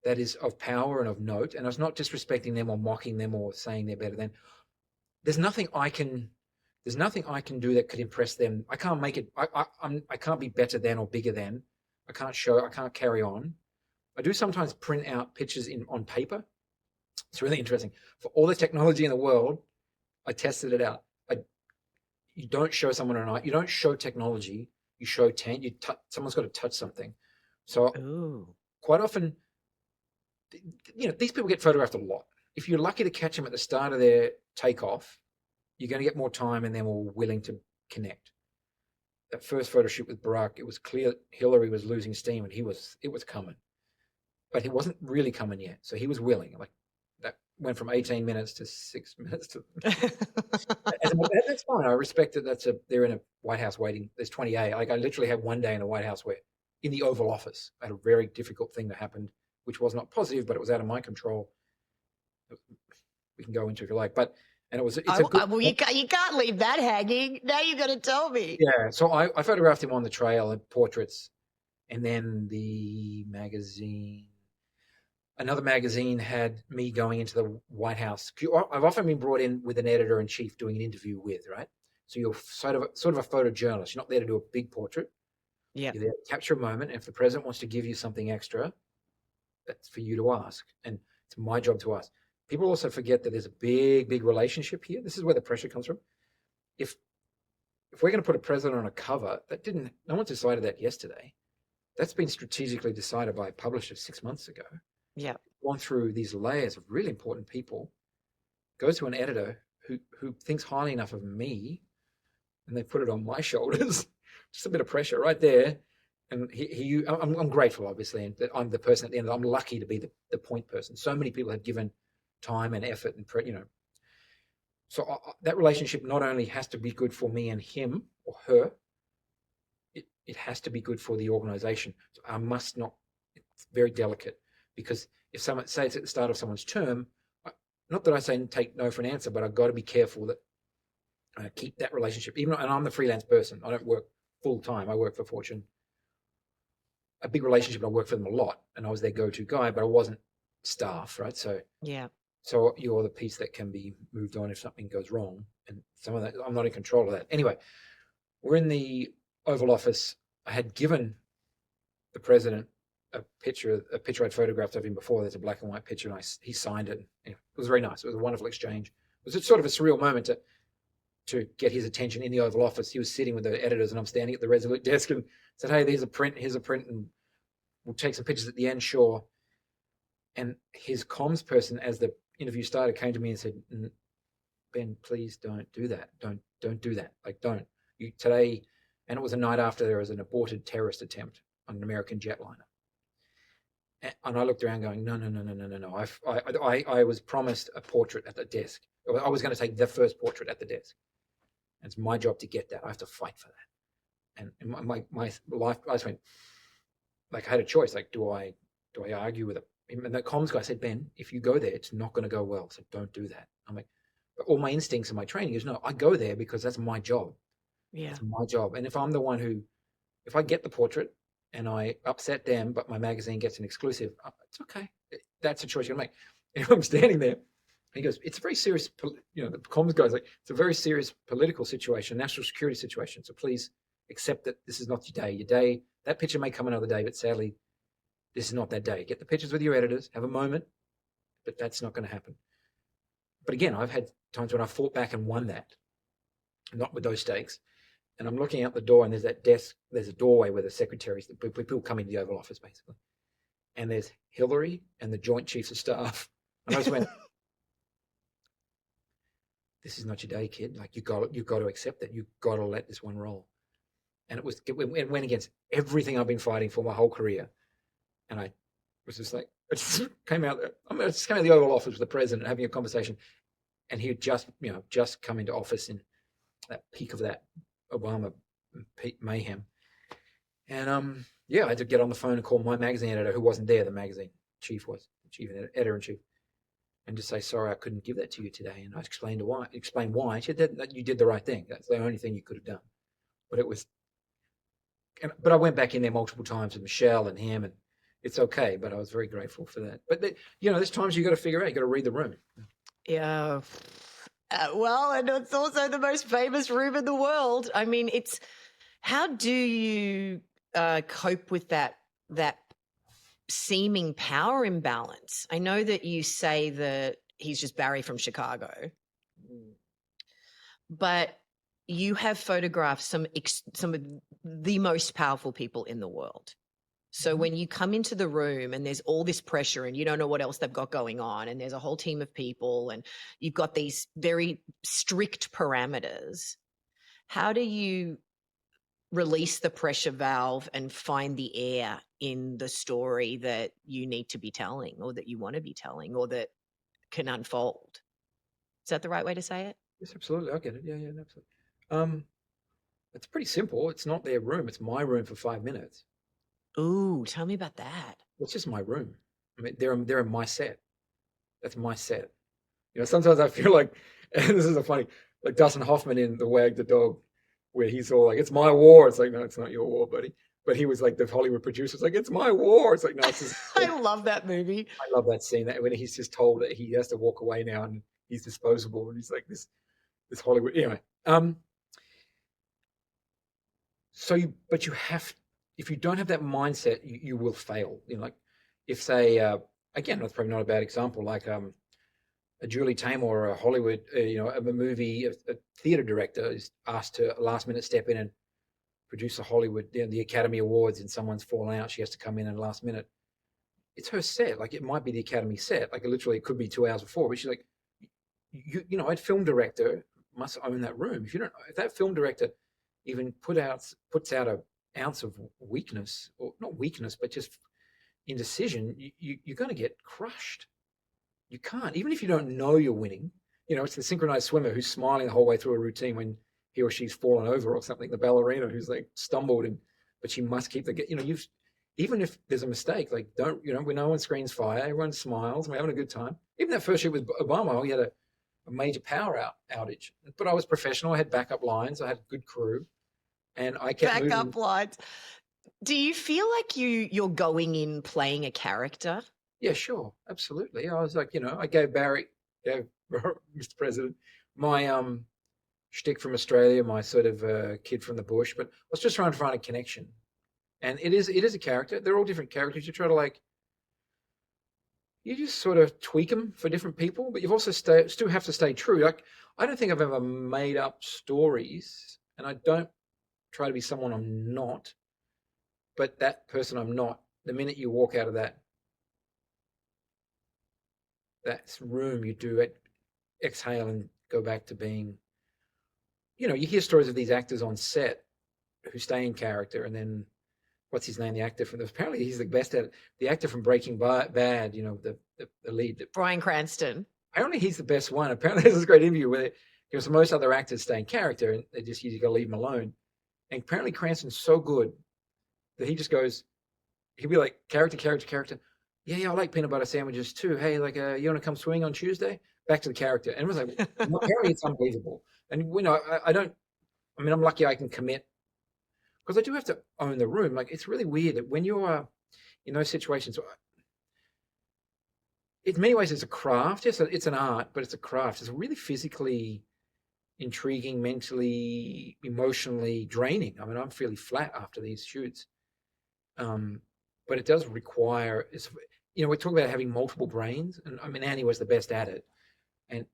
that is of power and of note, and I was not disrespecting them or mocking them or saying they're better than. There's nothing I can do that could impress them. I can't make it. I can't be better than or bigger than. I can't carry on. I do sometimes print out pictures on paper. It's really interesting. For all the technology in the world, I tested it out. You don't show someone an eye. You don't show technology. You show someone's got to touch something. So quite often, these people get photographed a lot. If you're lucky to catch them at the start of their takeoff, you're going to get more time and they're more willing to connect. That first photo shoot with Barack, it was clear Hillary was losing steam and it was coming. But he wasn't really coming yet. So he was willing. Like that went from 18 minutes to 6 minutes to that's fine. I respect that they're in a White House waiting. There's 28. Like I literally had one day in the White House where in the Oval Office, I had a very difficult thing that happened, which was not positive, but it was out of my control. We can go into if you like, you can't leave that hanging. Now you're going to tell me. Yeah. So I photographed him on the trail and portraits, and then another magazine had me going into the White House. I've often been brought in with an editor-in-chief doing an interview with, right? So you're sort of a photojournalist. You're not there to do a big portrait. Yeah. You're there to capture a moment. And if the president wants to give you something extra, that's for you to ask. And it's my job to ask. People also forget that there's a big, big relationship here. This is where the pressure comes from. If we're going to put a president on a cover, no one decided that yesterday. That's been strategically decided by a publisher 6 months ago. Yeah. Gone through these layers of really important people, goes to an editor who thinks highly enough of me, and they put it on my shoulders. Just a bit of pressure right there. And I'm grateful, obviously, and that I'm the person at the end. I'm lucky to be the point person. So many people have given time and effort, and So that relationship not only has to be good for me and him or her, it has to be good for the organization. So I must not. It's very delicate, because if someone say it's at the start of someone's term, not that I say take no for an answer, but I've got to be careful that I keep that relationship. And I'm the freelance person. I don't work full time. I work for Fortune. A big relationship, and I work for them a lot, and I was their go-to guy, but I wasn't staff, right? So yeah. So you're the piece that can be moved on if something goes wrong, and some of that I'm not in control of that. Anyway, we're in the Oval Office. I had given the president a picture I'd photographed of him before. There's a black and white picture, and he signed it. Anyway, it was very nice. It was a wonderful exchange. It was sort of a surreal moment to get his attention in the Oval Office. He was sitting with the editors, and I'm standing at the Resolute desk and said, "Hey, here's a print, and we'll take some pictures at the end, sure." And his comms person, as the interview started, came to me and said, "Ben, please don't do that. Don't do that. Like, don't. Today," and it was a night after there was an aborted terrorist attempt on an American jetliner. And I looked around going, no, no, no, no, no, no, no. I was promised a portrait at the desk. I was going to take the first portrait at the desk. And it's my job to get that. I have to fight for that. And my life, I just went, like, I had a choice. Like, do I argue with him? And the comms guy said, Ben, if you go there, it's not going to go well. So don't do that. I'm like, but all my instincts and my training is, no, I go there because that's my job. Yeah. It's my job. And if I'm the one who, if I get the portrait and I upset them, but my magazine gets an exclusive, it's okay. That's a choice you make. And if I'm standing there, he goes, it's a very serious, the comms guy's like, it's a very serious political situation, national security situation. So please accept that this is not your day. Your day, that picture may come another day, but sadly, this is not that day. Get the pictures with your editors, have a moment, but that's not going to happen. But again, I've had times when I fought back and won that, not with those stakes. And I'm looking out the door, and there's that desk, there's a doorway where the secretaries, the people come into the Oval Office, basically. And there's Hillary and the Joint Chiefs of Staff. And I just went, this is not your day, kid. Like, you've got to accept it. You've got to let this one roll. And it went against everything I've been fighting for my whole career. And I was just like, I just came out of the Oval Office with the president having a conversation. And he had just come into office in that peak of that Obama mayhem. And I had to get on the phone and call my magazine editor, who wasn't there. The magazine chief was, the chief editor in chief, and just say, sorry, I couldn't give that to you today. And I explained why. She said that you did the right thing. That's the only thing you could have done. But it was, but I went back in there multiple times with Michelle and him, and it's okay. But I was very grateful for that. But there's times you got to figure out. You got to read the room. Yeah. Well, and it's also the most famous room in the world. I mean, how do you cope with that seeming power imbalance? I know that you say that he's just Barry from Chicago, but you have photographed some of the most powerful people in the world. So when you come into the room and there's all this pressure and you don't know what else they've got going on, and there's a whole team of people and you've got these very strict parameters, how do you release the pressure valve and find the air in the story that you need to be telling, or that you want to be telling, or that can unfold? Is that the right way to say it? Yes, absolutely. I get it. Yeah, absolutely. It's pretty simple. It's not their room. It's my room for 5 minutes. Ooh, tell me about that. It's just my room. I mean, they're in my set. That's my set. Sometimes I feel like, and this is a funny, like Dustin Hoffman in The Wag the Dog, where he's all like, it's my war. It's like, no, it's not your war, buddy. But he was like the Hollywood producer. It's like, it's my war. It's like, no, it's just. I love that movie. I love that scene, that when he's just told that he has to walk away now and he's disposable, and he's like this Hollywood. Anyway, but you have, if you don't have that mindset, you will fail. Like if, say, again, that's probably not a bad example, like a Julie Taymor or a Hollywood, a movie, a theater director is asked to last minute step in and produce a Hollywood, the Academy Awards, and someone's fallen out. She has to come in at the last minute. It's her set. Like, it might be the Academy set. Like, literally, it could be 2 hours before. But she's like, a film director must own that room. If that film director even puts out an ounce of weakness, or not weakness, but just indecision, you're going to get crushed. You can't, even if you don't know you're winning. It's the synchronized swimmer who's smiling the whole way through a routine when he or she's fallen over or something. The ballerina who's like stumbled, but she must keep even if there's a mistake, like when no one screens fire, everyone smiles, we're having a good time. Even that first year with Obama, we had a major power outage, but I was professional. I had backup lines. I had a good crew, and I kept moving. Backup lines. Do you feel like you're going in playing a character? Yeah, sure. Absolutely. I was like, I gave Mr. President, my shtick from Australia, my sort of kid from the bush, but I was just trying to find a connection. And it is a character. They're all different characters. You try to you just sort of tweak them for different people, but you've also still have to stay true. Like, I don't think I've ever made up stories, and I don't try to be someone I'm not, but that person I'm not, the minute you walk out of that room, you do exhale and go back to being, you hear stories of these actors on set who stay in character, and then what's his name, the actor from, apparently he's the best at it. The actor from Breaking Bad, the lead. Bryan Cranston. Apparently he's the best one. Apparently there's this great interview where, because most other actors stay in character and you got to leave them alone. And apparently Cranston's so good that he just goes, he'll be like, character. Yeah, I like peanut butter sandwiches too. Hey, like, you want to come swing on Tuesday? Back to the character. And it was like, apparently it's unbelievable. And, I'm lucky I can commit, because I do have to own the room. Like, it's really weird that when you're in those situations, in many ways it's a craft. Yes, it's an art, but it's a craft. It's really physically intriguing, mentally, emotionally draining. I mean, I'm fairly flat after these shoots. But it does require, we talk about having multiple brains, and I mean, Annie was the best at it. And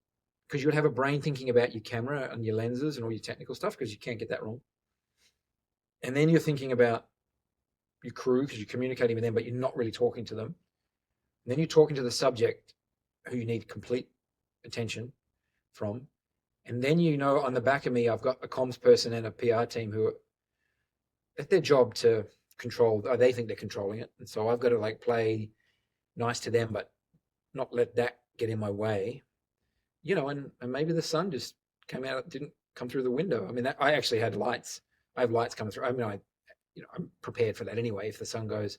because you would have a brain thinking about your camera and your lenses and all your technical stuff, because you can't get that wrong. And then you're thinking about your crew, because you're communicating with them, but you're not really talking to them. And then you're talking to the subject, who you need complete attention from. And then, on the back of me, I've got a comms person and a PR team who it's their job to control, they think they're controlling it. And so I've got to play nice to them, but not let that get in my way. And maybe the sun just didn't come through the window. I mean, I actually had lights. I have lights coming through. I mean, I'm prepared for that anyway. If the sun goes,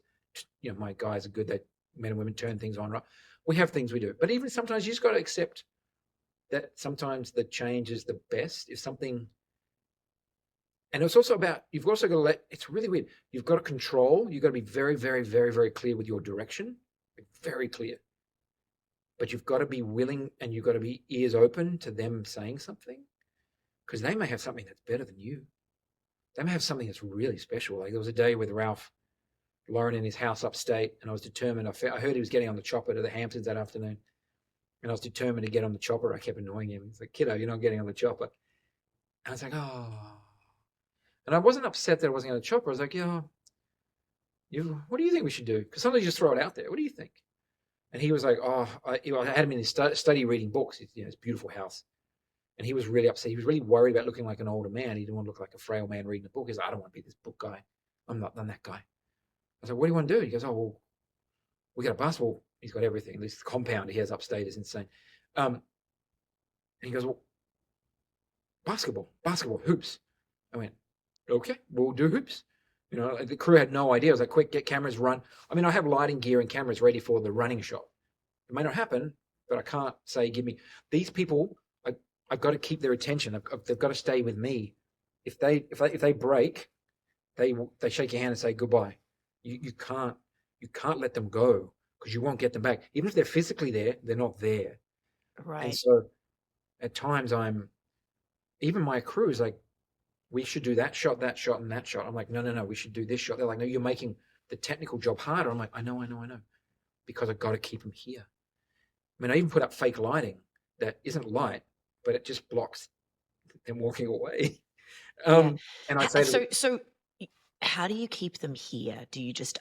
my guys are good. They, men and women, turn things on. Right? We have things we do. But even sometimes you just got to accept that sometimes the change is the best. If something, and it's also about, you've also got to it's really weird. You've got to control. You've got to be very, very, very, very clear with your direction. Very clear. But you've got to be willing, and you've got to be ears open to them saying something, because they may have something that's better than you. They may have something that's really special. Like, there was a day with Ralph Lauren in his house upstate, and I was determined. I heard he was getting on the chopper to the Hamptons that afternoon, and I was determined to get on the chopper. I kept annoying him. He's like, "Kiddo, you're not getting on the chopper." And I was like, "Oh." And I wasn't upset that I wasn't on the chopper. I was like, "Yeah, what do you think we should do?" Because sometimes you just throw it out there. What do you think? And he was like, "Oh," I had him in his study reading books. His beautiful house. And he was really upset. He was really worried about looking like an older man. He didn't want to look like a frail man reading a book. He's like, "I don't want to be this book guy. I'm that guy." I was like, "What do you want to do?" He goes, "Oh, well, we got a basketball." He's got everything. This compound he has upstate is insane. And he goes, "Well, basketball, hoops." I went, "Okay, we'll do hoops." The crew had no idea. I was like, "Quick, get cameras, run." I mean, I have lighting gear and cameras ready for the running shot. It may not happen, but I can't say, give me these people. I've got to keep their attention. They've got to stay with me. If they break, they shake your hand and say goodbye. You can't let them go, because you won't get them back. Even if they're physically there, they're not there. Right. And so at times even my crew is like, "We should do that shot, and that shot." I'm like, no, we should do this shot. They're like, "No, you're making the technical job harder." I'm like, I know, because I've got to keep them here. I mean, I even put up fake lighting that isn't light, but it just blocks them walking away. Yeah. And I say to them, So how do you keep them here? Do you just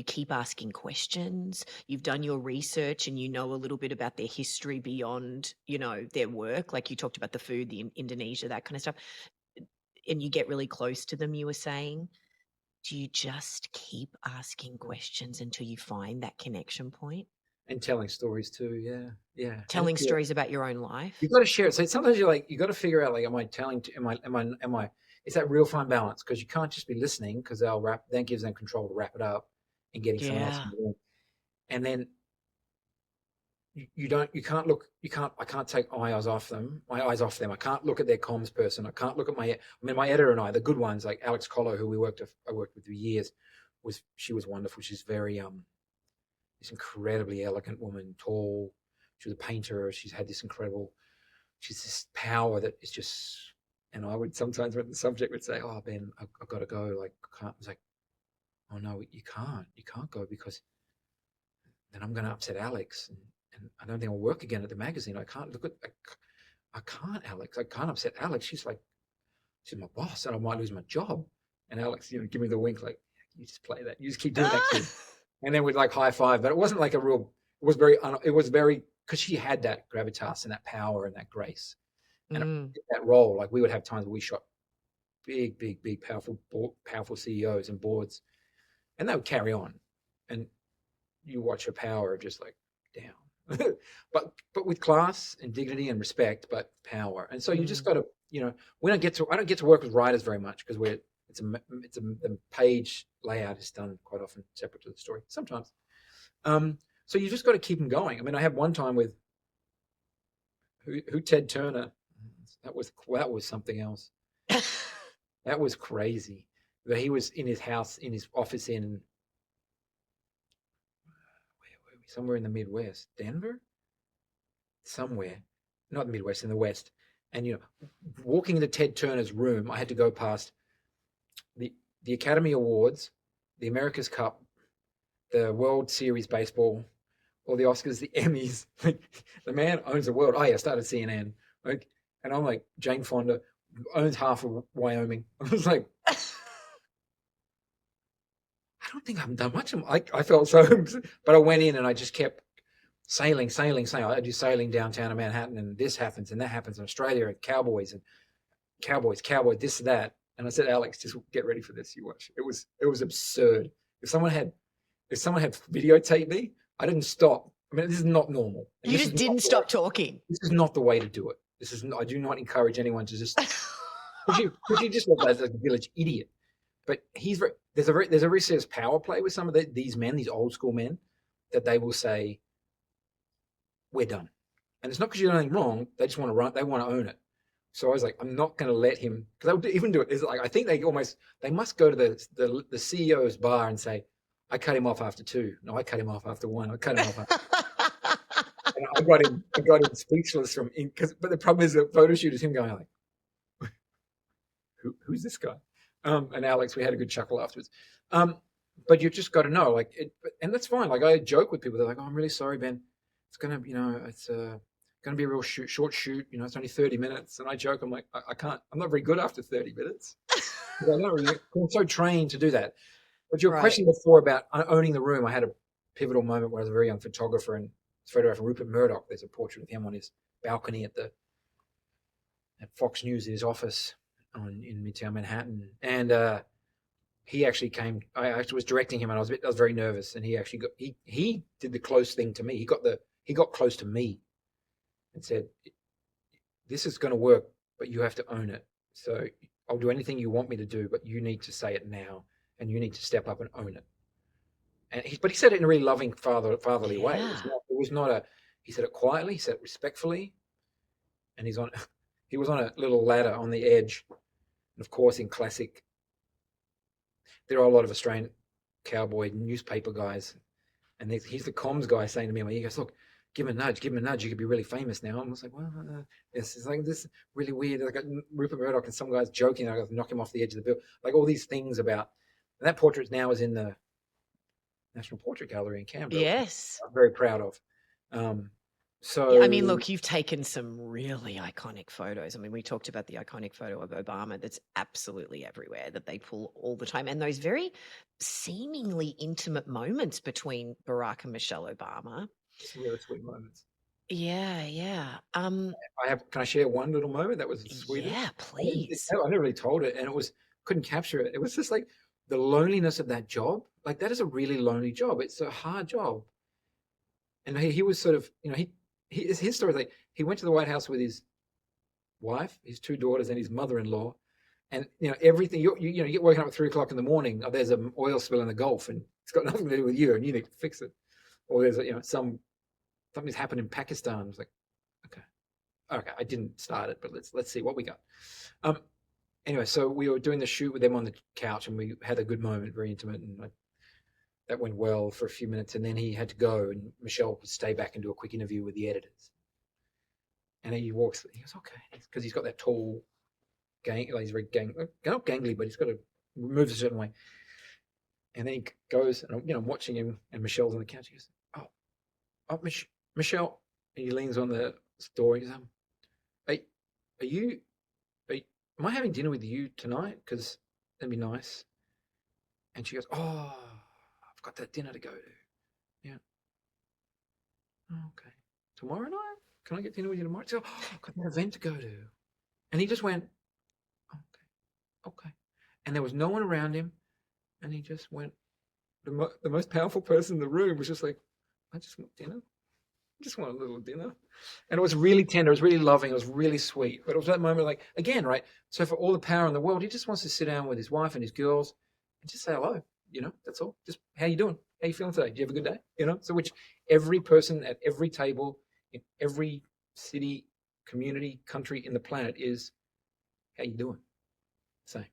keep asking questions? You've done your research and you know a little bit about their history beyond, their work. Like you talked about the food, the Indonesia, that kind of stuff. And you get really close to them, you were saying. Do you just keep asking questions until you find that connection point? and telling stories too. Yeah. And Telling stories about your own life? you've got to share it. So sometimes you got to figure out, like, am I telling, is that real fine balance? Because you can't just be listening, because that gives them control to wrap it up and getting someone else Yeah. in the room. And then I can't take my eyes off them. I can't look at their comms person. I can't look at my editor and the good ones, like Alex Collo, who I worked with for years, she was wonderful. She's very, this incredibly elegant woman, tall. She was a painter. She's this power that is just, and I would sometimes, when the subject would say, "Oh, Ben, I've got to go. Like, I was like, "Oh no, you can't go, because then I'm going to upset Alex, and I don't think I'll work again at the magazine. I can't I can't, Alex. I can't upset Alex. She's my boss, and I might lose my job." And Alex, give me the wink, like, "You just play that. You just keep doing that, kid." And then we'd high five, but it wasn't like a real. It was very, because she had that gravitas and that power and that grace, and that role. Like, we would have times where we shot big, powerful CEOs and boards, and they would carry on, and you watch her power just like down, but with class and dignity and respect, but power. And so you just got to, I don't get to work with writers very much because the page layout is done quite often separate to the story sometimes. So you just got to keep them going. I mean, I had one time with who Ted Turner. That was something else. That was crazy. But he was in his house, in his office in somewhere in the Midwest, Denver, somewhere, not the Midwest, in the West. And walking into Ted Turner's room, I had to go past the Academy Awards, the America's Cup, the World Series baseball, or the Oscars, the Emmys. The man owns the world. Oh yeah, started CNN. And I'm like, Jane Fonda owns half of Wyoming. I was like, I don't think I've done much. I felt so, but I went in and I just kept sailing. I do sailing downtown in Manhattan, and this happens and that happens in Australia, and cowboys, this, that. And I said, Alex, just get ready for this. You watch. It was absurd. If someone had videotaped me, I didn't stop. I mean, this is not normal. You just didn't stop talking. This is not the way to do it. I do not encourage anyone to just, because you just look like a village idiot. But there's a very serious power play with some of these men, these old school men, that they will say, we're done. And it's not because you're doing anything wrong. They just want to run. They want to own it. So I was like, I'm not going to let him, because they would even do it. It's like, I think they must go to the CEO's bar and say, I cut him off after 2. No, I cut him off after 1. I cut him off after and I got him speechless but the problem is the photo shoot is him going like, who's this guy? And Alex, we had a good chuckle afterwards. But you just got to know, and that's fine. Like, I joke with people. They're like, oh, I'm really sorry, Ben. It's going to, it's going to be a real short shoot. It's only 30 minutes. And I joke, I'm like, I can't, I'm not very good after 30 minutes. I'm so trained to do that. But your question before about owning the room, I had a pivotal moment where I was a very young photographer and photographed Rupert Murdoch. There's a portrait of him on his balcony at Fox News in his office in Midtown Manhattan. And he actually came. I actually was directing him, and I was very nervous. And he actually he did the close thing to me. He got close to me and said, "This is going to work, but you have to own it. So I'll do anything you want me to do, but you need to say it now, and you need to step up and own it." But he said it in a really loving, fatherly way. It was not he said it quietly, he said it respectfully, and he was on a little ladder on the edge. And of course, in classic, there are a lot of Australian cowboy newspaper guys, and he's the comms guy saying to me, he goes, look, give him a nudge, you could be really famous now. And I was like, well, it's like this really weird. Like Rupert Murdoch and some guys joking, I got to knock him off the edge of the building. Like all these things about, and that portrait now is in the National Portrait Gallery in Canberra. Yes. I'm very proud of. Yeah, I mean, look, you've taken some really iconic photos. I mean, we talked about the iconic photo of Obama that's absolutely everywhere, that they pull all the time. And those very seemingly intimate moments between Barack and Michelle Obama. Some really sweet moments. Yeah. Can I share one little moment that was sweet? Yeah, please. I never really told it, and couldn't capture it. It was just like the loneliness of that job. Like, that is a really lonely job. It's a hard job. And he was sort of, his story is like, he went to the White House with his wife, his 2 daughters, and his mother-in-law. And, everything, you get woken up at 3:00 in the morning, there's an oil spill in the Gulf, and it's got nothing to do with you, and you need to fix it. Or there's, something's happened in Pakistan. I was like, okay, I didn't start it, but let's see what we got. Anyway, so we were doing the shoot with them on the couch, and we had a good moment, very intimate, and that went well for a few minutes. And then he had to go, and Michelle would stay back and do a quick interview with the editors. And he goes, okay, because he's got that tall, he's very not gangly, but he's got to move a certain way. And then he goes, and I'm watching him, and Michelle's on the couch. He goes, oh, Michelle, and he leans on the door. He goes, am I having dinner with you tonight? Because that'd be nice. And she goes, oh, I've got that dinner to go to. Yeah. Oh, okay. Tomorrow night? Can I get dinner with you tomorrow? She goes, oh, I've got an event to go to. And he just went, okay. And there was no one around him. And he just went, the most powerful person in the room was just like, I just want dinner. I just want a little dinner. And it was really tender. It was really loving. It was really sweet. But it was that moment, like, again, right? So for all the power in the world, he just wants to sit down with his wife and his girls and just say hello. That's all. Just, how you doing? How you feeling today? Do you have a good day? So which every person at every table in every city, community, country in the planet is, how you doing? Same.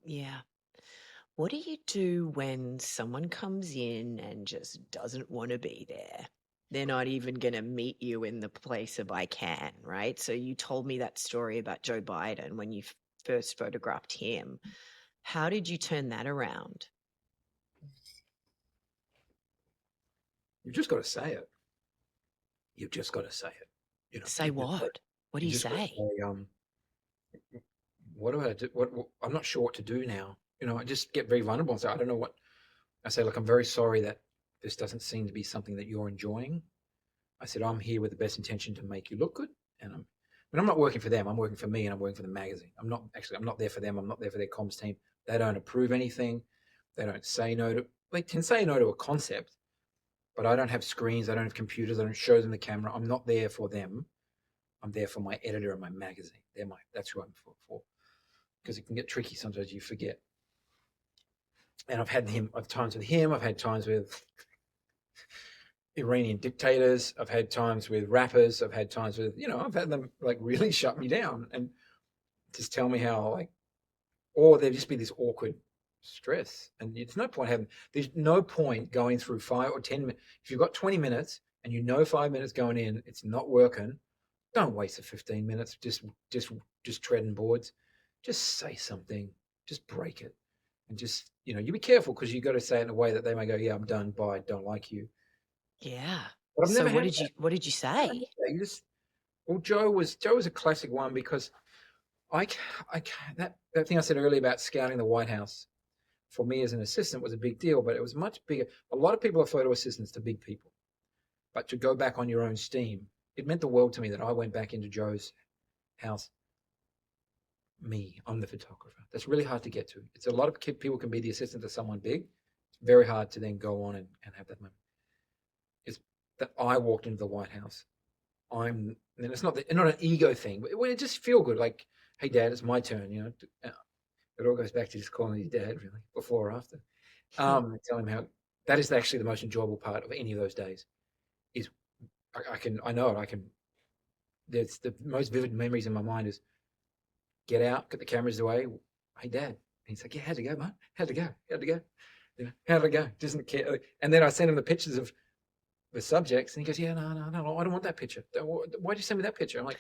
Yeah. What do you do when someone comes in and just doesn't want to be there? They're not even going to meet you in the place of I can, right? So you told me that story about Joe Biden when you first photographed him. How did you turn that around? You've just got to say it. You've just got to say it. Say what? What do You you just got to say? say, what do I do? What I'm not sure what to do now. I just get very vulnerable and say, I don't know what. I say, look, I'm very sorry that this doesn't seem to be something that you're enjoying. I said, I'm here with the best intention to make you look good. And I'm not working for them. I'm working for me, and I'm working for the magazine. I'm not there for them. I'm not there for their comms team. They don't approve anything. They don't say no to, they can say no to a concept, but I don't have screens. I don't have computers. I don't show them the camera. I'm not there for them. I'm there for my editor and my magazine. That's who I'm for. Because it can get tricky sometimes. You forget. And I've had times with him. I've had times with Iranian dictators. I've had times with rappers. I've had times with, I've had them like really shut me down and just tell me how or there'd just be this awkward stress. And there's no point going through 5 or 10 minutes. If you've got 20 minutes and 5 minutes going in, it's not working. Don't waste the 15 minutes just treading boards. Just say something. Just break it. And just, you be careful because you got to say it in a way that they may go, yeah, I'm done. Bye. Don't like you. Yeah. But I've So never what had did that. you say? Joe was a classic one because I that thing I said earlier about scouting the White House for me as an assistant was a big deal, but it was much bigger. A lot of people are photo assistants to big people, but to go back on your own steam, it meant the world to me that I went back into Joe's house. I'm the photographer. That's really hard to get to. It's a lot of people can be the assistant to someone big. It's very hard to then go on and have that moment. It's that I walked into the White House. And it's not an ego thing, but when it just feel good, like, hey, Dad, it's my turn. It all goes back to just calling his dad, really, before or after. Tell him how that is actually the most enjoyable part of any of those days. Is I know it. I can. There's the most vivid memories in my mind is get out, get the cameras away. Hey, Dad. And he's like, yeah, how'd it go, mate? How'd it go? How'd it go? How'd it go? Doesn't care. And then I send him the pictures of the subjects, and he goes, yeah, no, I don't want that picture. Why'd you send me that picture? I'm like,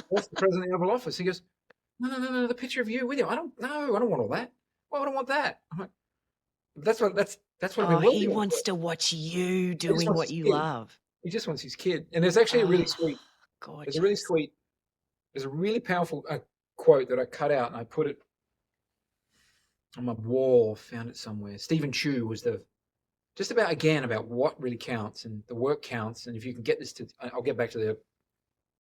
what's the president of the Oval Office? He goes, no, the picture of you with him. I don't want all that. Why would I want that? I'm like, that's what I've been working He on. wants to watch you He just doing wants what his you kid. love. He just wants his kid. And there's actually Gorgeous. there's a really powerful quote that I cut out and I put it on my wall. Found it somewhere. Stephen Chu was just about what really counts, and the work counts. And if you can get this I'll get back to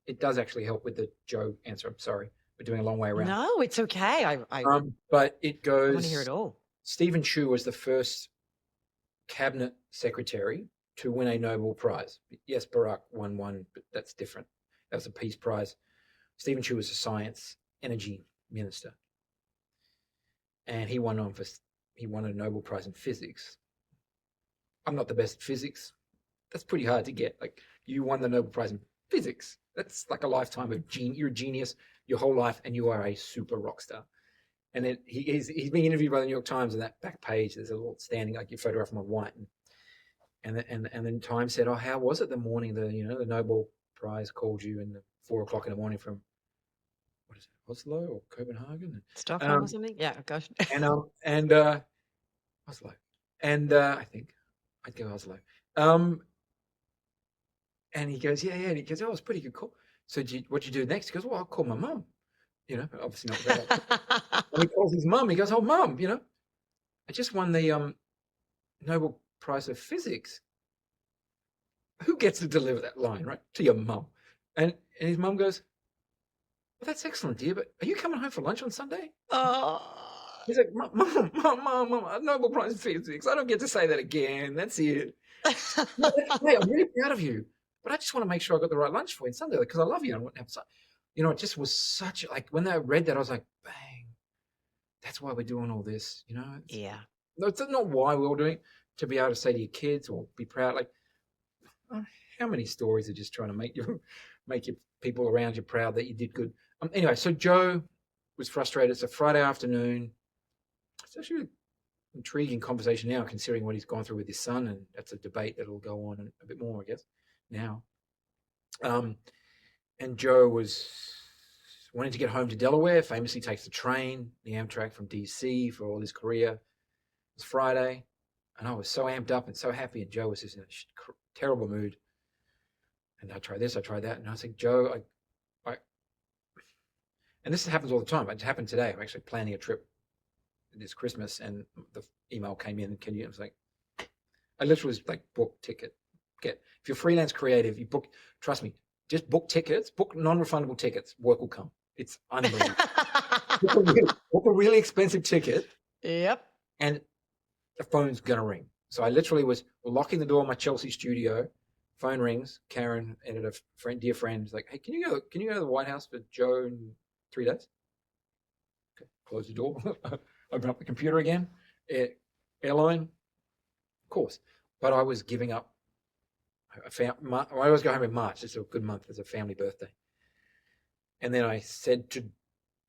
it does actually help with the Joe answer. I'm sorry, we're doing a long way around. No, it's okay. I but it goes. want to hear it all. Stephen Chu was the first cabinet secretary to win a Nobel Prize. Yes, Barack won one, but that's different. That was a peace prize. Stephen Chu was a science energy minister, and he won a Nobel Prize in physics. I'm not the best at physics. That's pretty hard to get. Like, you won the Nobel Prize in physics. That's like a lifetime of you're a genius your whole life, and you are a super rock star. And then he's being interviewed by the New York Times, and that back page there's a little standing like your photograph him on white, and then Time said, "Oh, how was it the morning the Nobel Prize called you in the 4 o'clock in the morning from what is it, Oslo or Copenhagen, Stockholm or something? Yeah, gosh. and Oslo, and I think I'd go Oslo, and he goes, yeah, and he goes, oh, it's a pretty good call. So what'd you do next? He goes, well, I'll call my mum, obviously not that. And he calls his mum. He goes, oh, mum, I just won the Nobel Prize of Physics. Who gets to deliver that line, right? To your mum. And his mum goes, well, that's excellent, dear, but are you coming home for lunch on Sunday? Oh, He's like, Mom, Nobel Prize in Physics. I don't get to say that again. That's it. No, that's great. I'm really proud of you. But I just want to make sure I got the right lunch for you on Sunday because I love you. I want to have some, it just was such like when I read that, I was like, bang, that's why we're doing all this. Yeah. No, it's not why we're all doing it, to be able to say to your kids or be proud. Like, how many stories are just trying to make your people around you proud that you did good? Anyway, so Joe was frustrated. It's a Friday afternoon. It's actually an intriguing conversation now, considering what he's gone through with his son, and that's a debate that'll go on a bit more, I guess, now. And Joe was wanting to get home to Delaware. Famously takes the train, the Amtrak from DC for all his career. It's Friday, and I was so amped up and so happy, and Joe was just in a terrible mood. And I tried this, I tried that, and I was like, Joe, and this happens all the time. It happened today. I'm actually planning a trip this Christmas, and the email came in. I was like, I literally was like, book ticket. If you're freelance creative, you book. Trust me, just book tickets. Book non-refundable tickets. Work will come. It's unbelievable. book a really expensive ticket. Yep. And the phone's gonna ring. So I literally was locking the door of my Chelsea studio. Phone rings. Karen, editor, dear friend, is like, "Hey, can you go to the White House for Joe in 3 days?" Okay, close the door. Open up the computer again. Airline, of course. But I was giving up. I always go home in March. It's a good month. It's a family birthday. And then I said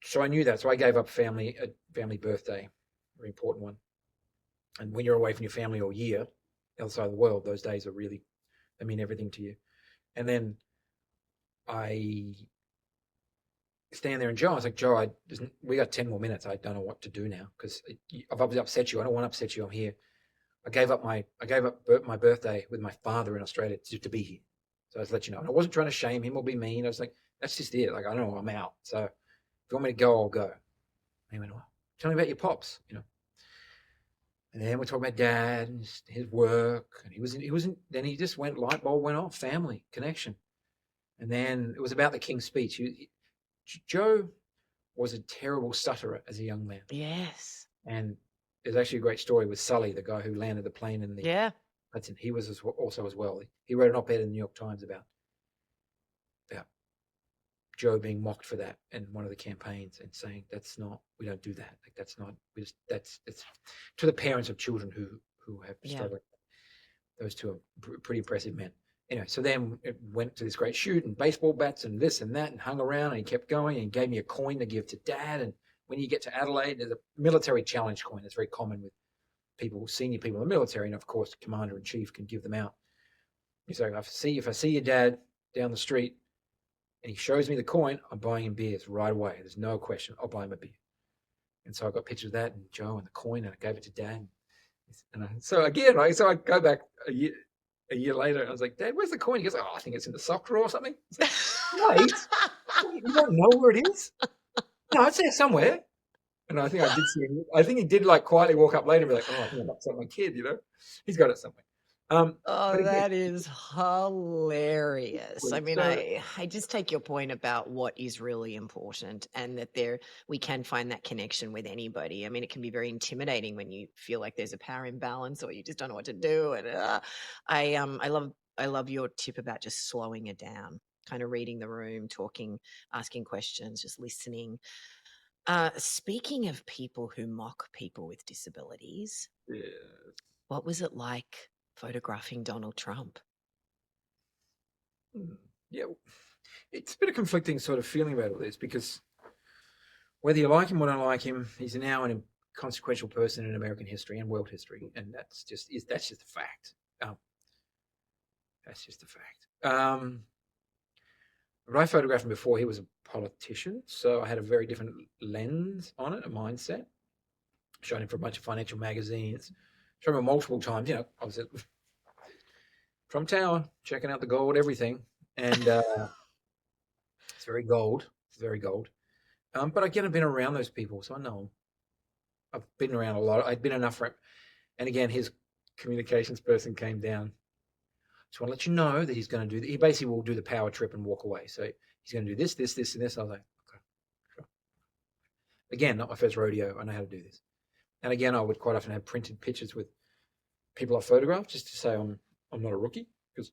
so I knew that. So I gave up a family birthday, very important one. And when you're away from your family all year, outside of the world, those days they mean everything to you. And then I stand there and Joe, I was like, Joe, we got 10 more minutes. I don't know what to do now because I've upset you. I don't want to upset you. I'm here. I gave up my birthday with my father in Australia to be here. So I was letting you know. And I wasn't trying to shame him or be mean. I was like, that's just it. Like, I don't know, I'm out. So if you want me to go, I'll go. And he went, well, tell me about your pops, And then we're talking about Dad and his work. And then he just light bulb went off, family, connection. And then it was about the King's speech. Joe was a terrible stutterer as a young man. Yes. And there's actually a great story with Sully, the guy who landed the plane in the Yeah. Hudson. He was also as well. He wrote an op-ed in the New York Times about Joe being mocked for that in one of the campaigns and saying we don't do that. Like that's to the parents of children who have struggled. Those two are pretty impressive men. Anyway, so then it went to this great shoot and baseball bats and this and that and hung around and he kept going and he gave me a coin to give to Dad. And when you get to Adelaide, there's a military challenge coin that's very common with senior people in the military, and of course, Commander in Chief can give them out. He's like, if I see your dad down the street and he shows me the coin, I'm buying him beers right away. There's no question. I'll buy him a beer. And so I got pictures of that and Joe and the coin, and I gave it to Dad. So again, so I go back a year later, and I was like, Dad, where's the coin? He goes, oh, I think it's in the sock drawer or something. Like, wait, you don't know where it is? No, it's there somewhere. And I think I did see him. I think he did quietly walk up later and be like, oh, I think I'm upset my kid, He's got it somewhere. Oh, that is hilarious. I mean, I just take your point about what is really important and that we can find that connection with anybody. I mean, it can be very intimidating when you feel like there's a power imbalance or you just don't know what to do. And I love your tip about just slowing it down, kind of reading the room, talking, asking questions, just listening. Speaking of people who mock people with disabilities, what was it like photographing Donald Trump? Yeah, it's a bit of conflicting sort of feeling about all this because whether you like him or don't like him, he's now an consequential person in American history and world history, and that's just a fact. That's just a fact. When I photographed him before, he was a politician, so I had a very different lens on it, a mindset. Showed him for a bunch of financial magazines. Showed him multiple times. I was at Trump Tower, checking out the gold, everything. And it's very gold. It's very gold. But again, I've been around those people, so I know them. I've been around a lot. I'd been enough for him. And again, his communications person came down. Just want to let you know that he's going to do. He basically will do the power trip and walk away. So he's going to do this, this, this, and this. I was like, okay, sure. Again, not my first rodeo. I know how to do this. And again, I would quite often have printed pictures with people I photographed just to say I'm not a rookie, because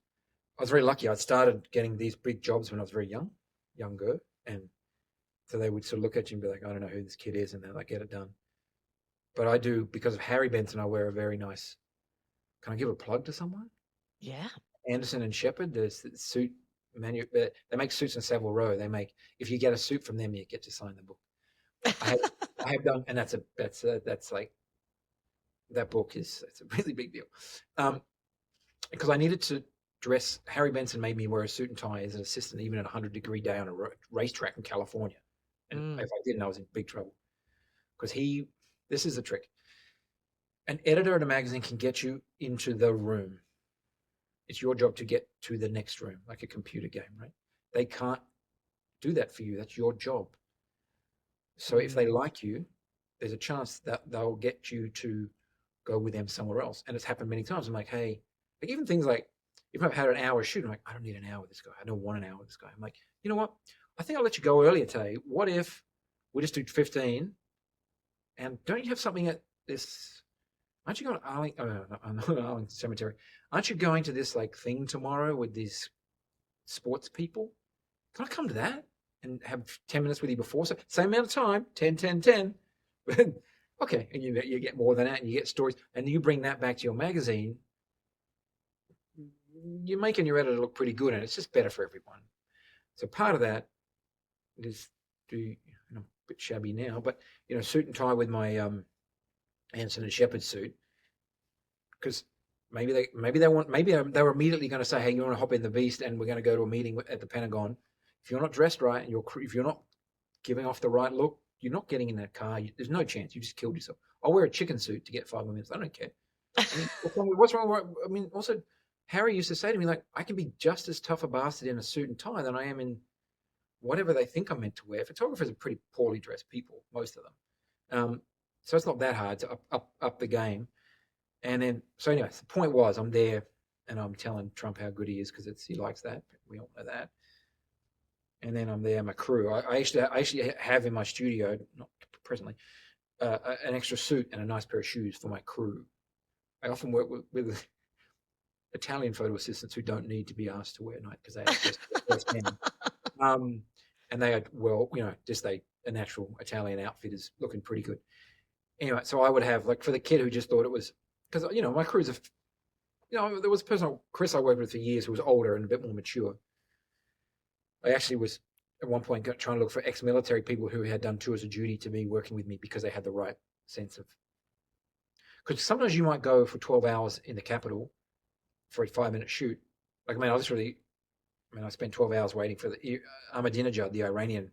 I was very lucky. I started getting these big jobs when I was very younger, and so they would sort of look at you and be like, I don't know who this kid is, and they're like, get it done. But I do, because of Harry Benson, I wear a very nice. Can I give a plug to someone? Yeah. Anderson and Shepherd, the suit they make suits in Savile Row. They make, if you get a suit from them, you get to sign the book. I have I have done, and that's like, that book is, it's a really big deal. Because I needed to dress. Harry Benson made me wear a suit and tie as an assistant, even at a 100-degree day on a racetrack in California. And if I didn't, I was in big trouble. Because this is the trick. An editor at a magazine can get you into the room. It's your job to get to the next room, like a computer game, right? They can't do that for you. That's your job. So if they like you, there's a chance that they'll get you to go with them somewhere else. And it's happened many times. I'm like, hey, like even things like, if I've had an hour shoot, I'm like, I don't need an hour with this guy. I don't want an hour with this guy. I'm like, you know what? I think I'll let you go earlier today. What if we just do 15? And don't you have something at this? Aren't you going to Arlington Cemetery? Aren't you going to this like thing tomorrow with these sports people? Can I come to that and have 10 minutes with you before? So same amount of time, 10, 10, 10. Okay, and you get more than that, and you get stories, and you bring that back to your magazine. You're making your editor look pretty good, and it's just better for everyone. So part of that is I'm a bit shabby now, but suit and tie with my Anson and Shepherd suit, because maybe they were immediately going to say, hey, you want to hop in the Beast, and we're going to go to a meeting at the Pentagon. If you're not dressed right, and if you're not giving off the right look, you're not getting in that car. There's no chance. You just killed yourself. I'll wear a chicken suit to get 5 more minutes. I don't care. I mean, what's wrong with, I mean, also, Harry used to say to me, like, I can be just as tough a bastard in a suit and tie than I am in whatever they think I'm meant to wear. Photographers are pretty poorly dressed people, most of them. So it's not that hard to up the game. And then, so anyway, the point was, I'm there and I'm telling Trump how good he is, because he likes that. We all know that. And then I'm there, my crew. I actually have in my studio, not presently, an extra suit and a nice pair of shoes for my crew. I often work with Italian photo assistants who don't need to be asked to wear night, because they have just men. And they are, just a natural Italian outfit is looking pretty good. Anyway, so I would have, like, for the kid who just thought it was, because my crew's there was a person, Chris, I worked with for years, who was older and a bit more mature. I actually was at one point trying to look for ex-military people who had done tours of duty to be working with me, because they had the right sense of. Because sometimes you might go for 12 hours in the Capitol for a 5-minute shoot. Like, I spent 12 hours waiting for Ahmadinejad, the Iranian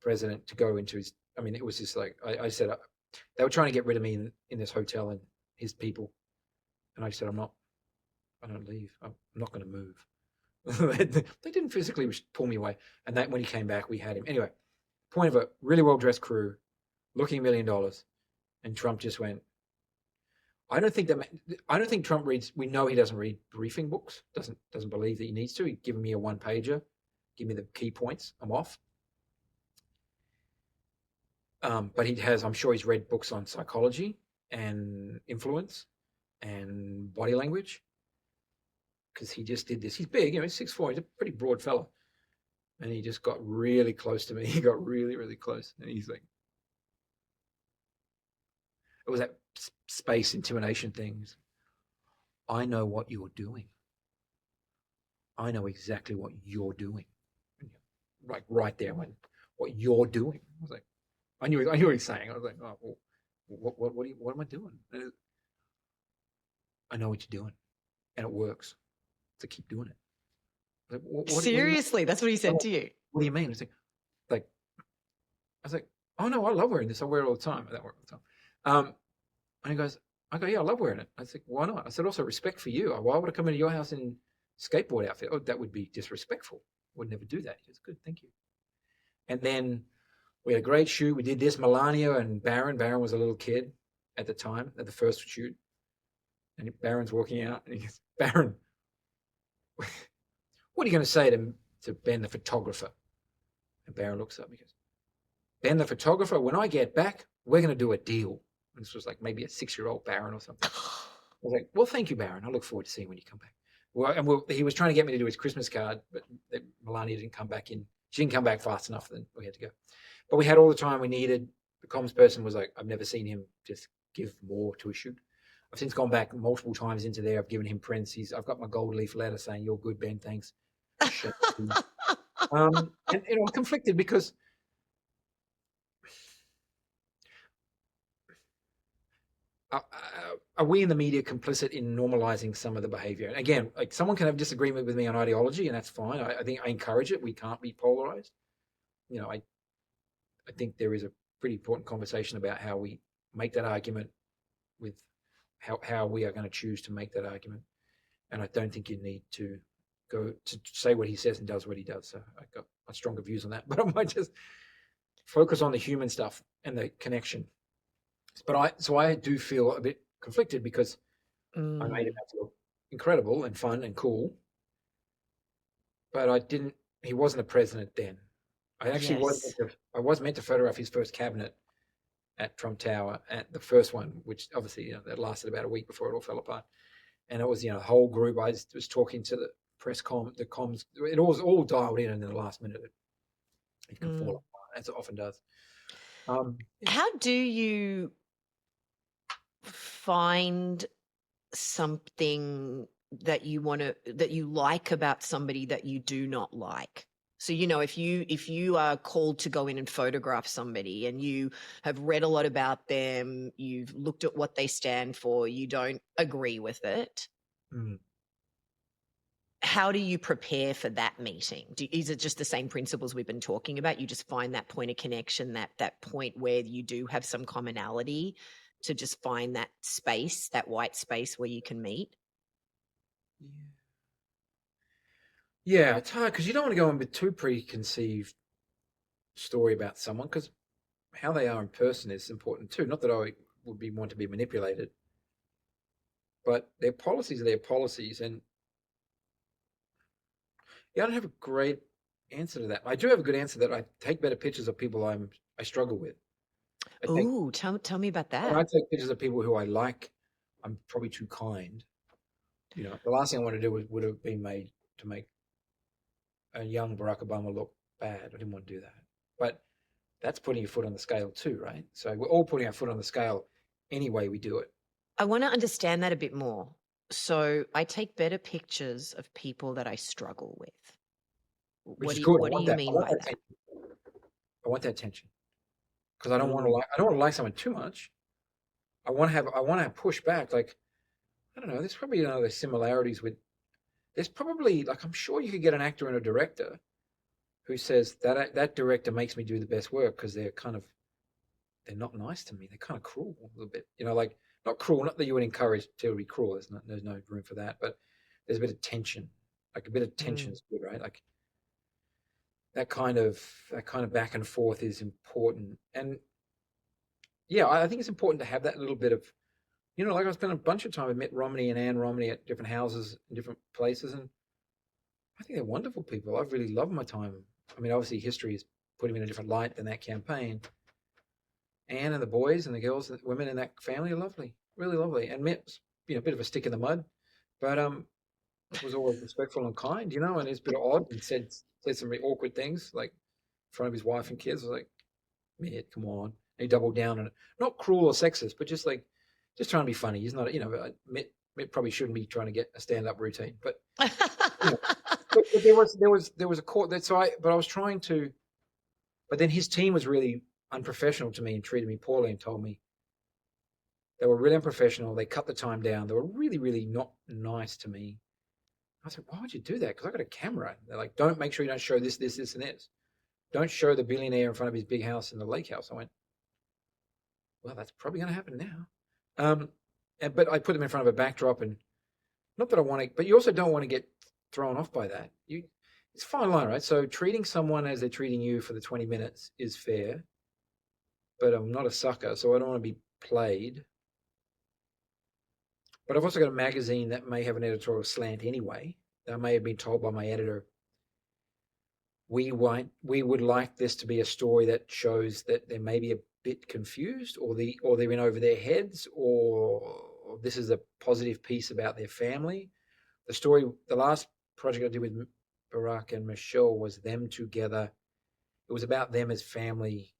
president, to go into his. It was just like I said, they were trying to get rid of me in this hotel and his people, and I said, I don't leave. I'm not going to move. They didn't physically pull me away. And that when he came back, we had him. Anyway, point of a really well-dressed crew, looking $1 million, and Trump just went. I don't think Trump reads. We know he doesn't read briefing books. Doesn't believe that he needs to. He'd given me a one-pager, give me the key points. I'm off. But he has. I'm sure he's read books on psychology and influence and body language, because he just did this. He's big, he's 6'4". He's a pretty broad fella, and he just got really close to me. He got really, really close, and he's like, it was that space intimidation things. I know what you're doing. I know exactly what you're doing. Like right there, what you're doing. I was like, I knew what he's saying. I was like, oh, well, what am I doing? I know what you're doing, and it works. So keep doing it. Like, Seriously, that's what he said to you. What do you mean? It's like, I was like, oh no, I love wearing this. I wear it all the time. I don't wear it all the time. And he goes, I go, yeah, I love wearing it. I said, why not? I said, also respect for you. Why would I come into your house in skateboard outfit? Oh, that would be disrespectful. Would never do that. He goes, good, thank you. And then we had a great shoot. We did this, Melania and Barron. Barron was a little kid at the time, at the first shoot. And Barron's walking out, and he goes, Barron, what are you going to say to Ben, the photographer? And Barron looks up and he goes, Ben, the photographer, when I get back, we're going to do a deal. And this was like maybe a 6-year-old Baron or something. I was like, well, thank you, Baron. I look forward to seeing when you come back. Well, and he was trying to get me to do his Christmas card, but Melania didn't come back in. She didn't come back fast enough, then we had to go. But we had all the time we needed. The comms person was like, I've never seen him just give more to a shoot. I've since gone back multiple times into there. I've given him prints. I've got my gold leaf letter saying, "You're good, Ben. Thanks." And I'm conflicted because are we in the media complicit in normalizing some of the behavior? And again, like someone can have disagreement with me on ideology, and that's fine. I think I encourage it. We can't be polarized. I think there is a pretty important conversation about how we make that argument with how we are going to choose to make that argument. And I don't think you need to go to say what he says and does what he does. So I've got stronger views on that, but I might just focus on the human stuff and the connection. But I do feel a bit conflicted because I made him feel incredible and fun and cool, but he wasn't a president then. I actually was meant to photograph his first cabinet at Trump Tower, at the first one, which obviously that lasted about a week before it all fell apart. And it was the whole group. I was talking to the press the comms. It was all dialed in, and in the last minute it can fall apart, as it often does. How do you find something that you like about somebody that you do not like? So, if you are called to go in and photograph somebody and you have read a lot about them, you've looked at what they stand for, you don't agree with it. How do you prepare for that meeting? Is it just the same principles we've been talking about? You just find that point of connection, that point where you do have some commonality, to just find that space, that white space where you can meet? Yeah, it's hard because you don't want to go in with too preconceived story about someone, because how they are in person is important too. Not that I would want to be manipulated, but their policies are their policies. And I don't have a great answer to that. I do have a good answer that I take better pictures of people I struggle with. Tell me about When I that. take pictures of people who I like, I'm probably too kind. The last thing I want to do would have been made to make a young Barack Obama look bad. I didn't want to do that. But that's putting your foot on the scale too, right? So we're all putting our foot on the scale any way we do it. I want to understand that a bit more. So I take better pictures of people that I struggle with. Which is What good. do you mean by that? I want that tension, because I don't want to like someone too much. I want to have pushback. Like, I don't know. There's probably other similarities with. There's probably, like, I'm sure you could get an actor and a director who says that director makes me do the best work because they're not nice to me. They're kind of cruel a little bit. Like, not cruel. Not that you would encourage to be cruel. There's no room for that. But there's a bit of tension. Like, a bit of tension is good, right? Like, that kind of back and forth is important. And yeah, I think it's important to have that little bit of, like I spent a bunch of time with Mitt Romney and Ann Romney at different houses in different places, and I think they're wonderful people. I've really loved my time. I mean, obviously history has put him in a different light than that campaign. Ann and the boys and the girls, the women in that family are lovely, really lovely. And Mitt's, a bit of a stick in the mud, but was always respectful and kind, and he's a bit odd and said some really awkward things, like in front of his wife and kids. I was like, Mitt, come on. And he doubled down on it. Not cruel or sexist, but just trying to be funny. He's not, Mitt probably shouldn't be trying to get a stand-up routine, but, but there was a court that, but I was trying to, but then his team was really unprofessional to me and treated me poorly and told me they were really unprofessional. They cut the time down. They were really, really not nice to me. I said, why would you do that? Because I got a camera. They're like, make sure you don't show this, this, this, and this. Don't show the billionaire in front of his big house in the lake house. I went, well, that's probably going to happen now. But I put them in front of a backdrop, and not that I want to, but you also don't want to get thrown off by that. It's a fine line, right? So treating someone as they're treating you for the 20 minutes is fair, but I'm not a sucker, so I don't want to be played. But I've also got a magazine that may have an editorial slant anyway. I may have been told by my editor, we would like this to be a story that shows that they may be a bit confused, or they're in over their heads, or this is a positive piece about their family. The last project I did with Barack and Michelle was them together. It was about them as family.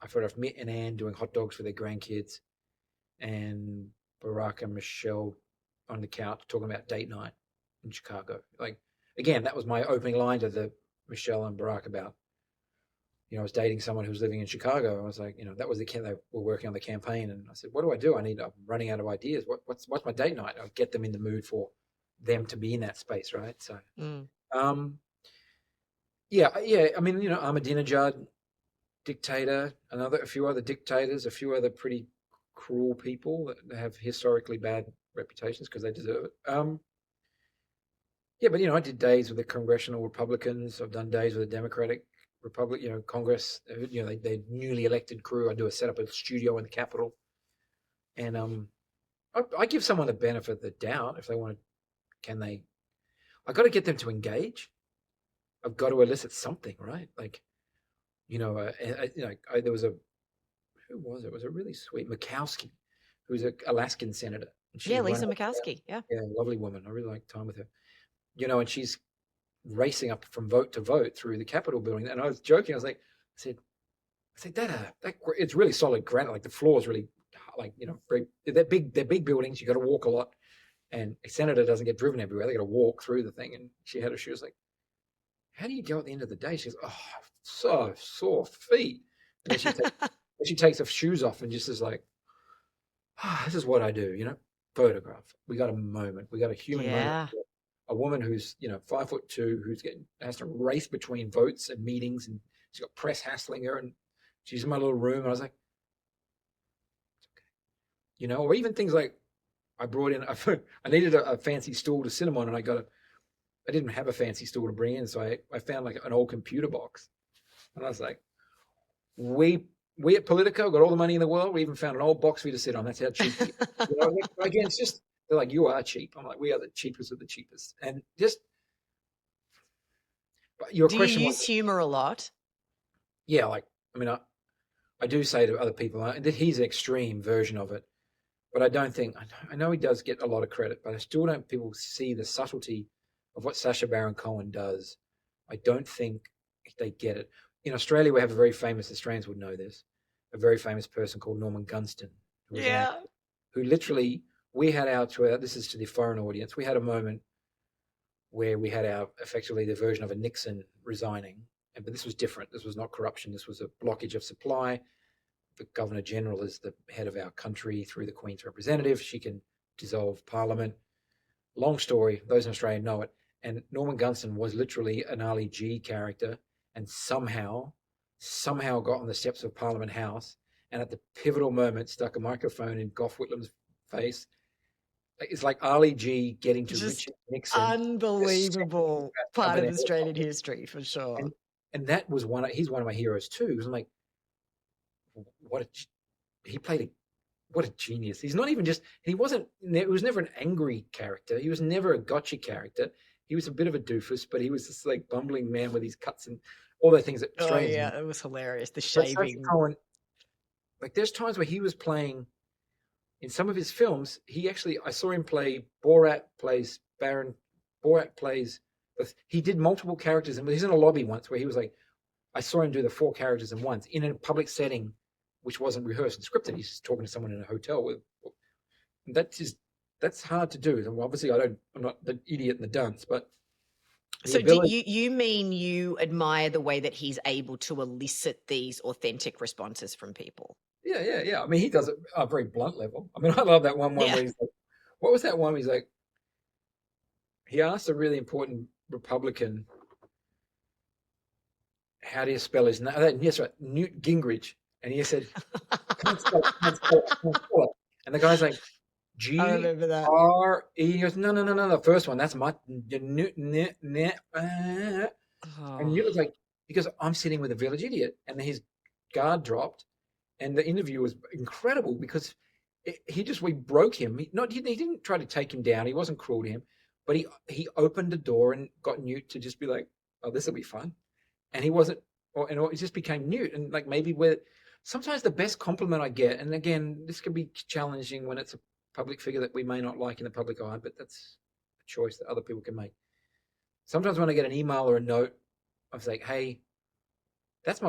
I thought of Mitt and Ann doing hot dogs for their grandkids, and Barack and Michelle on the couch talking about date night in Chicago. Like, again, that was my opening line to the Michelle and Barack about, I was dating someone who was living in Chicago. I was like, that was they were working on the campaign, and I said, what do? I'm running out of ideas. What's my date night? I'll get them in the mood for them to be in that space, right? So, yeah. I mean, Ahmadinejad, dictator, a few other dictators, a few other pretty cruel people that have historically bad reputations because they deserve it. Yeah, but I did days with the congressional Republicans. I've done days with the Democratic Republic, Congress. They're newly elected crew. I set up a studio in the Capitol, and I give someone the benefit of the doubt if they want to. Can they? I got to get them to engage. I've got to elicit something, right? Like, there was who was it? It was a really sweet Murkowski, who's an Alaskan senator. And she's Lisa running Murkowski. Yeah, lovely woman. I really like time with her. And she's racing up from vote to vote through the Capitol building. And I was joking. I said, that it's really solid granite. Like the floor is really very, they're big buildings. You got to walk a lot. And a senator doesn't get driven everywhere. They got to walk through the thing. And she was like, how do you go at the end of the day? She goes, oh, so sore feet. And then she takes her shoes off and just is like, this is what I do, photograph. We got a moment. We got a human moment. A woman who's, 5'2", has to race between votes and meetings, and she's got press hassling her, and she's in my little room. And I was like, it's okay. Or even things like I brought in, I needed a fancy stool to sit on, and I didn't have a fancy stool to bring in. So I found like an old computer box, and I was like, we at Politico got all the money in the world. We even found an old box for you to sit on. That's how cheap we are. Again, it's just, they're like, you are cheap. I'm like, we are the cheapest of the cheapest. And just, your question. Do you use humor a lot? Yeah. I do say to other people that he's an extreme version of it, but I don't think, I know he does get a lot of credit, but I still don't people see the subtlety of what Sacha Baron Cohen does. I don't think they get it. In Australia, we have a very famous, Australians would know this, a very famous person called Norman Gunston. Who literally, we had this is to the foreign audience, we had a moment where we had effectively the version of a Nixon resigning. But this was different. This was not corruption. This was a blockage of supply. The Governor General is the head of our country through the Queen's representative. She can dissolve Parliament. Long story. Those in Australia know it. And Norman Gunston was literally an Ali G character, and somehow got on the steps of Parliament House, and at the pivotal moment stuck a microphone in Gough Whitlam's face. It's like Ali G getting to Richard Nixon. Unbelievable part of Australian history, for sure. And that was he's one of my heroes too. Because I'm like, what a genius. He's not even just, he was never an angry character. He was never a gotcha character. He was a bit of a doofus, but he was this like bumbling man with his cuts and all the things that Australians. Oh yeah, it was hilarious. The shaving. Cohen, like there's times where he was playing in some of his films. I saw him play Borat plays Baron. Borat plays. He did multiple characters, and he's in a lobby once where he was like, I saw him do the 4 characters in once in a public setting, which wasn't rehearsed and scripted. He's just talking to someone in a hotel with. That's hard to do. And obviously, I'm not the idiot and the dunce, but. So do you mean you admire the way that he's able to elicit these authentic responses from people? Yeah. I mean, he does it at a very blunt level. I mean, I love that one where he's like, what was that one? He's like, he asked a really important Republican, how do you spell his name? Yes, right, Newt Gingrich. And he said, can't spell it. And the guy's like, G-R-E. I remember that. He goes, no, the first one. That's my And you was like, because I'm sitting with a village idiot. And his guard dropped. And the interview was incredible because we broke him. He didn't try to take him down. He wasn't cruel to him. But he opened the door and got Newt to just be like, oh, this will be fun. and he wasn't, and it just became mute. And like maybe where sometimes the best compliment I get, and again, this can be challenging when it's a public figure that we may not like in the public eye, but that's a choice that other people can make. Sometimes when I get an email or a note, I'm like, hey, that's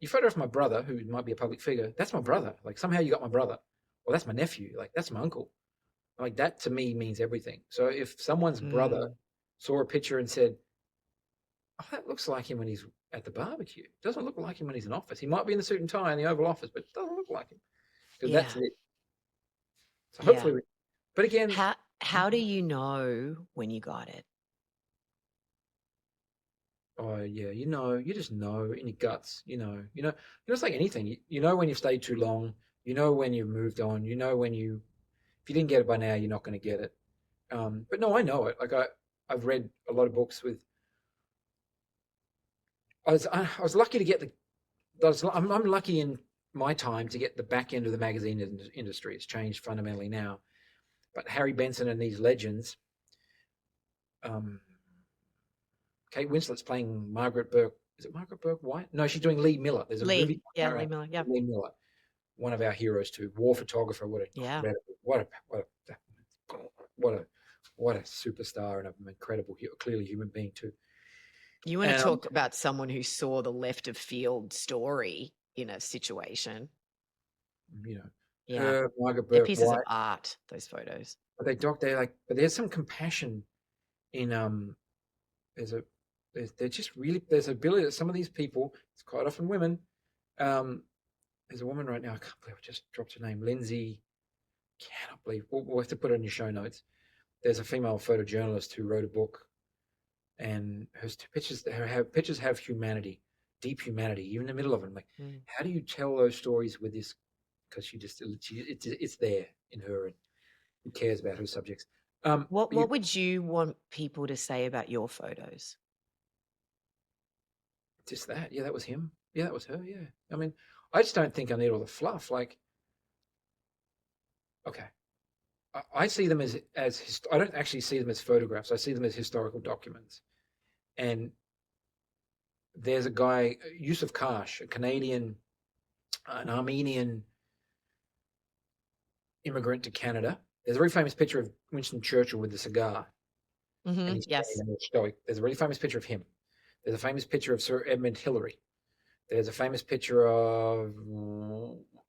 you photographed my brother, who might be a public figure. That's my brother. Like somehow you got my brother. Well, that's my nephew. Like that's my uncle. Like that to me means everything. So if someone's brother Mm, saw a picture and said, oh, that looks like him when he's at the barbecue. Doesn't look like him when he's in office. He might be in the suit and tie in the Oval Office, but it doesn't look like him. Because yeah, that's it. So yeah. hopefully, but again, How do you know when you got it? oh yeah, you just know in your guts, it's like anything. You know when you've stayed too long, you know when you've moved on, you know when if you didn't get it by now, you're not going to get it. But no, I know it. Like I've read a lot of books with. I was lucky to get I'm lucky in my time to get the back end of the magazine industry. It's changed fundamentally now. But Harry Benson and these legends, um, Kate Winslet's playing Margaret Burke. Is it Margaret Burke White? No, she's doing Lee Miller. There's a Lee, movie yeah, about Lee her. Miller, yeah, Lee Miller, one of our heroes too. War photographer. yeah. What a what a superstar and an incredible, clearly human being too. You want to And talk about someone who saw the left of field story in a situation? you know, Yeah, her, Margaret they're Burke pieces of White. art. Those photos. But but there's some compassion in there's a they're just really there's ability that some of these people, it's quite often women. Um, there's a woman right now, I can't believe I just dropped her name, Lindsay. Cannot believe we'll have to put it in your show notes. There's a female photojournalist who wrote a book, and her pictures have humanity, deep humanity, even in the middle of them. Like, Mm. how do you tell those stories with this? Because it's there in her, and who cares about her subjects? What You, What would you want people to say about your photos? just that, yeah, that was him. Yeah, that was her. Yeah, I mean, I just don't think I need all the fluff. Like, okay, I see them I don't actually see them as photographs. I see them as historical documents. And there's a guy, Yusuf Karsh, a Canadian, an Armenian immigrant to Canada. There's a very famous picture of Winston Churchill with the cigar, and he's Yes. standing there stoic. There's a really famous picture of him. There's a famous picture of Sir Edmund Hillary. There's a famous picture of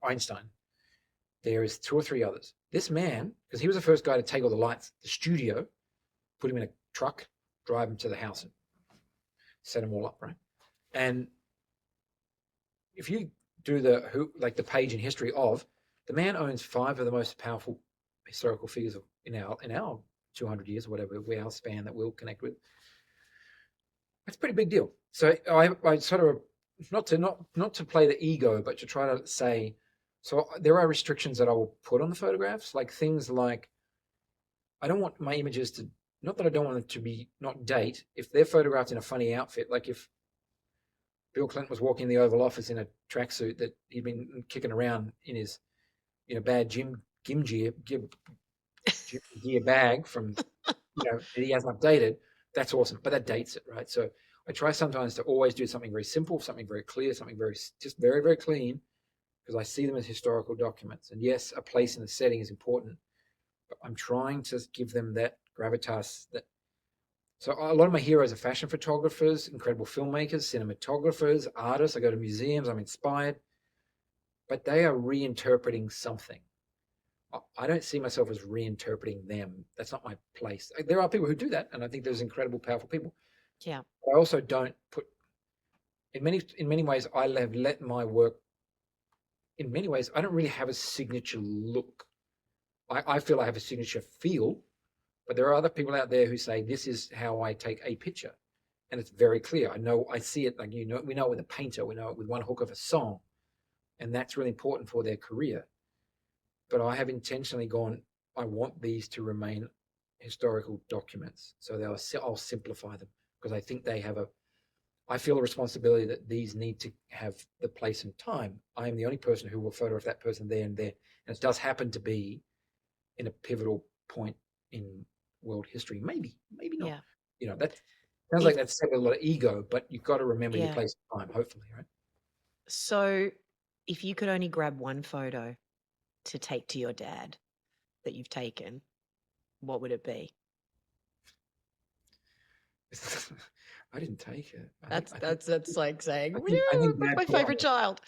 Einstein. There is two or three others. This man, because he was the first guy to take all the lights, the studio, put him in a truck, drive him to the house, and set them all up, right? And if you do the page in history of, the man owns five of the most powerful historical figures in our 200 years, or whatever our span that we'll connect with. That's a pretty big deal. So I sort of not to play the ego, but to try to say, so there are restrictions that I will put on the photographs, like things like I don't want my images to, not that I don't want them to be not date. If they're photographed in a funny outfit, like if Bill Clinton was walking in the Oval Office in a tracksuit that he'd been kicking around in his bad gym gear bag from that he hasn't updated. That's awesome, but that dates it, right? So I try sometimes to always do something very simple, something very clear, something very very clean, because I see them as historical documents. And yes, a place in the setting is important, but I'm trying to give them that gravitas. So a lot of my heroes are fashion photographers, incredible filmmakers, cinematographers, artists. I go to museums, I'm inspired, but they are reinterpreting something. I don't see myself as reinterpreting them. That's not my place. There are people who do that, and I think there's incredible, powerful people. Yeah. But I also don't put in many ways. I have let my work. In many ways, I don't really have a signature look. I feel I have a signature feel, but there are other people out there who say this is how I take a picture, and it's very clear. I see it like we know it with a painter, we know it with one hook of a song, and that's really important for their career. But I have intentionally gone, I want these to remain historical documents. So I'll simplify them because I think I feel a responsibility that these need to have the place and time. I am the only person who will photograph that person there and there. And it does happen to be in a pivotal point in world history. Maybe not. Yeah. That Sounds like If that's a lot of ego, but you've got to remember your yeah. place and time, hopefully, right? So if you could only grab one photo to take to your dad that you've taken, what would it be? I didn't take it. That's like saying, I think "What's Dad my put it on. favorite child?"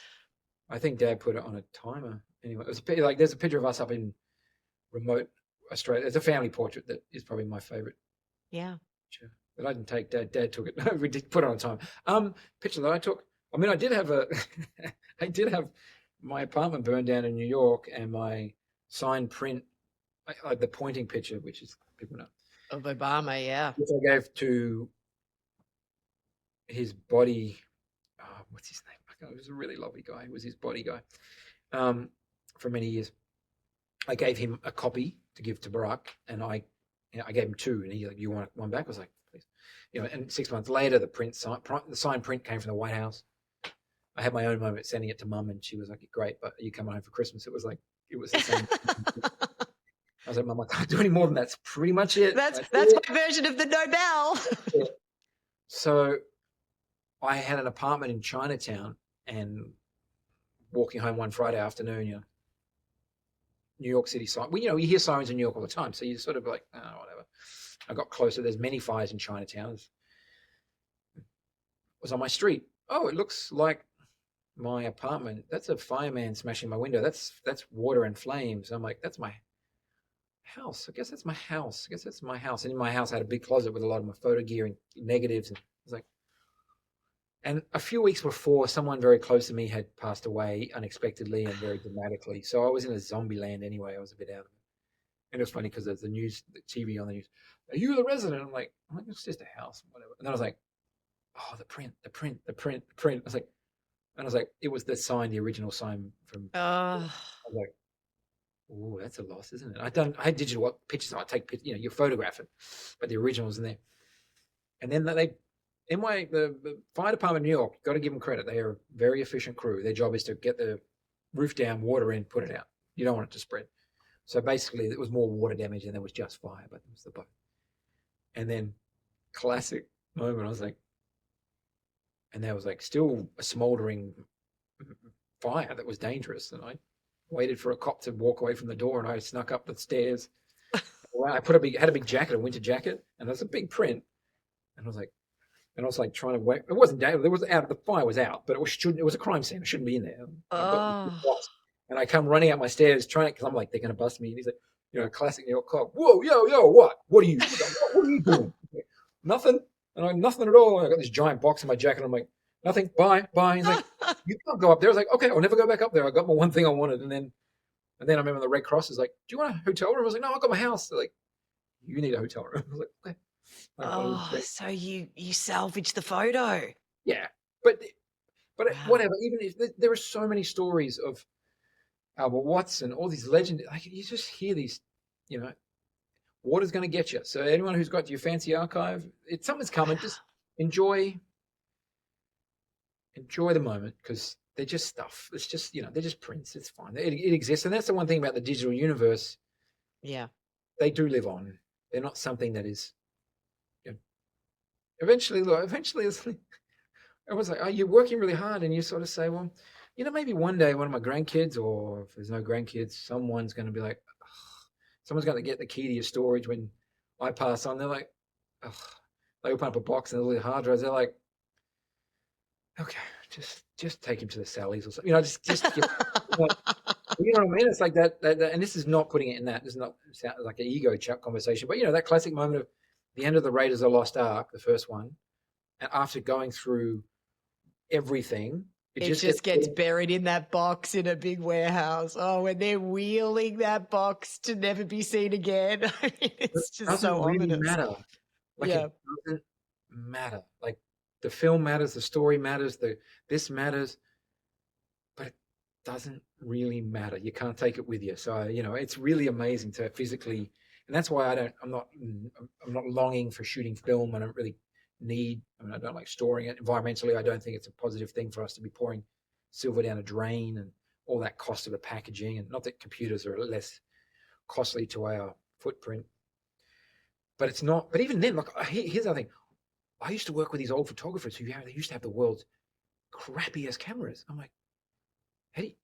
I think Dad put it on a timer. Anyway, it was like there's a picture of us up in remote Australia. It's a family portrait that is probably my favorite Yeah. picture. But I didn't take. Dad took it. No, we did put it on a timer. Picture that I took. I mean, I did have I did have my apartment burned down in New York, and my signed print, like the pointing picture, which is people know, Of Obama, yeah. which I gave to his body. What's his name? He was a really lovely guy. He was his body guy for many years. I gave him a copy to give to Barack, and I gave him two, and he's like, "You want one back?" I was like, "Please." And 6 months later, the signed print came from the White House. I had my own moment sending it to Mum, and she was like, "Great, but are you coming home for Christmas?" It was the same. I was like, "Mum, I can't do any more than that. That's pretty much it." That's it. my version of the Nobel. Yeah. So I had an apartment in Chinatown, and walking home one Friday afternoon, New York City siren. Well, you hear sirens in New York all the time, so you're sort of like, oh, whatever. I got closer. There's many fires in Chinatown. It was on my street. Oh, it looks like my apartment. That's a fireman smashing my window. That's water and flames. I'm like, that's my house. I guess that's my house. I guess that's my house. And in my house, I had a big closet with a lot of my photo gear and negatives. And I was like, and a few weeks before, someone very close to me had passed away unexpectedly and very dramatically. So I was in a zombie land anyway. I was a bit out of it. And it was funny because there's the TV on the news. Are you the resident? I'm like, it's just a house, whatever. And then I was like, oh, the print. I was like, it was the original sign from. I Oh, was like, oh, that's a loss, isn't it? I had digital pictures. I take pictures, you photograph it, but the original's in there. And then the fire department in New York, got to give them credit. They are a very efficient crew. Their job is to get the roof down, water in, put it out. You don't want it to spread. So basically, it was more water damage than there was just fire, but it was the boat. And then, classic moment, I was like, and there was like still a smoldering fire that was dangerous. And I waited for a cop to walk away from the door, and I snuck up the stairs. Well, I had a big jacket, a winter jacket, and there's a big print. And I was like trying to wait. It wasn't down. It was out. The fire was out, but it was a crime scene. It shouldn't be in there. But it oh. was. And I come running up my stairs because I'm like, they're going to bust me. And he's like, classic New York cop. Whoa, yo, what? What are you doing? Nothing. And I'm nothing at all. And I got this giant box in my jacket. I'm like, nothing. Bye. He's like, you can't go up there. I was like, okay, I'll never go back up there. I got my one thing I wanted. And then I remember the Red Cross is like, do you want a hotel room? I was like, no, I got my house. They're like, you need a hotel room. I was like, okay. Oh, so you salvaged the photo. Yeah, but Wow. whatever. Even if there are so many stories of Albert Watson, all these legends, like you just hear these, water's going to get you. So anyone who's got your fancy archive, something's coming. Wow. Just enjoy the moment because they're just stuff. It's just they're just prints. It's fine. It exists, and that's the one thing about the digital universe. Yeah. They do live on. They're not something that is. Eventually, it's like, I was like, oh, you're working really hard, and you sort of say, well, maybe one day one of my grandkids, or if there's no grandkids, someone's going to be like, oh, someone's going to get the key to your storage when I pass on. They're like, oh, they open up a box and there's little hard drives. They're like, okay, just take him to the Sally's or something. Just give, what I mean? It's like that, and this is not putting it in that. This is not like an ego chat conversation, but that classic moment of the end of the Raiders of the Lost Ark, the first one, and after going through everything, It just gets buried in that box in a big warehouse. Oh, when they're wheeling that box to never be seen again. I mean, it's just so really ominous. matter. Like Yeah. it doesn't matter. Like the film matters, the story matters, this matters, but it doesn't really matter. You can't take it with you. So it's really amazing to physically, and that's why I'm not longing for shooting film. I don't really need. I mean, I don't like storing it environmentally. I don't think it's a positive thing for us to be pouring silver down a drain and all that cost of the packaging. And not that computers are less costly to our footprint, but it's not. But even then, look, here's the other thing. I used to work with these old photographers they used to have the world's crappiest cameras. I'm like, hey,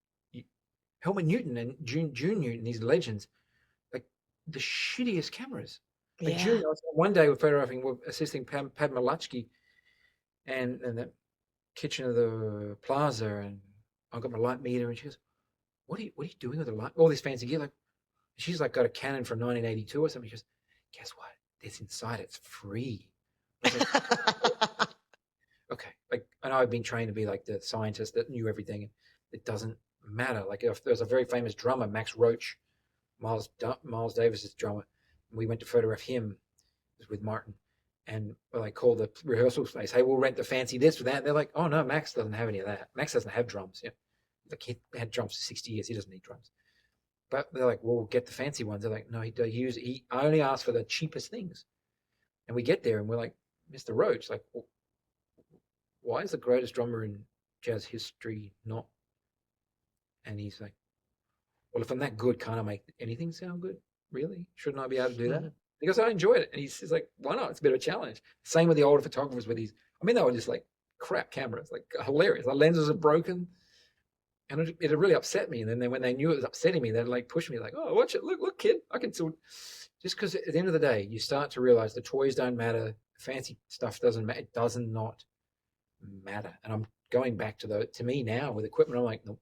Helmut Newton and June Newton, these legends, like the shittiest cameras. Like Yeah. June, one day we're photographing, we're assisting Padma Lachky and the kitchen of the plaza, and I got my light meter, and she goes, what are you doing with the light? All this fancy gear, like she's like got a Canon from 1982 or something. She goes, guess what? This inside it's free. I was like, okay, like, and I've been trained to be like the scientist that knew everything. And it doesn't matter. Like, if there's a very famous drummer, Max Roach, Miles Davis's drummer, and we went to photograph him with Martin, and I call the rehearsal space. Hey, we'll rent the fancy this or that. They're like, oh no, Max doesn't have any of that. Max doesn't have drums. Yeah, like he had drums for 60 years. He doesn't need drums. But they're like, well, we'll get the fancy ones. They're like, no, he only asked for the cheapest things. And we get there and we're like, Mr. Roach, like, well, why is the greatest drummer in jazz history not? And he's like, well, if I'm that good, can't I make anything sound good? Really? Shouldn't I be able to do that? He goes, I enjoyed it. And he's like, why not? It's a bit of a challenge. Same with the older photographers with these. I mean, they were just like crap cameras, like hilarious. The lenses are broken. And it really upset me. And then when they knew it was upsetting me, they'd like push me like, oh, watch it. Look, kid, I can still. Just because at the end of the day, you start to realize the toys don't matter. Fancy stuff doesn't matter. It does not matter. And I'm going back to me now with equipment. I'm like, nope.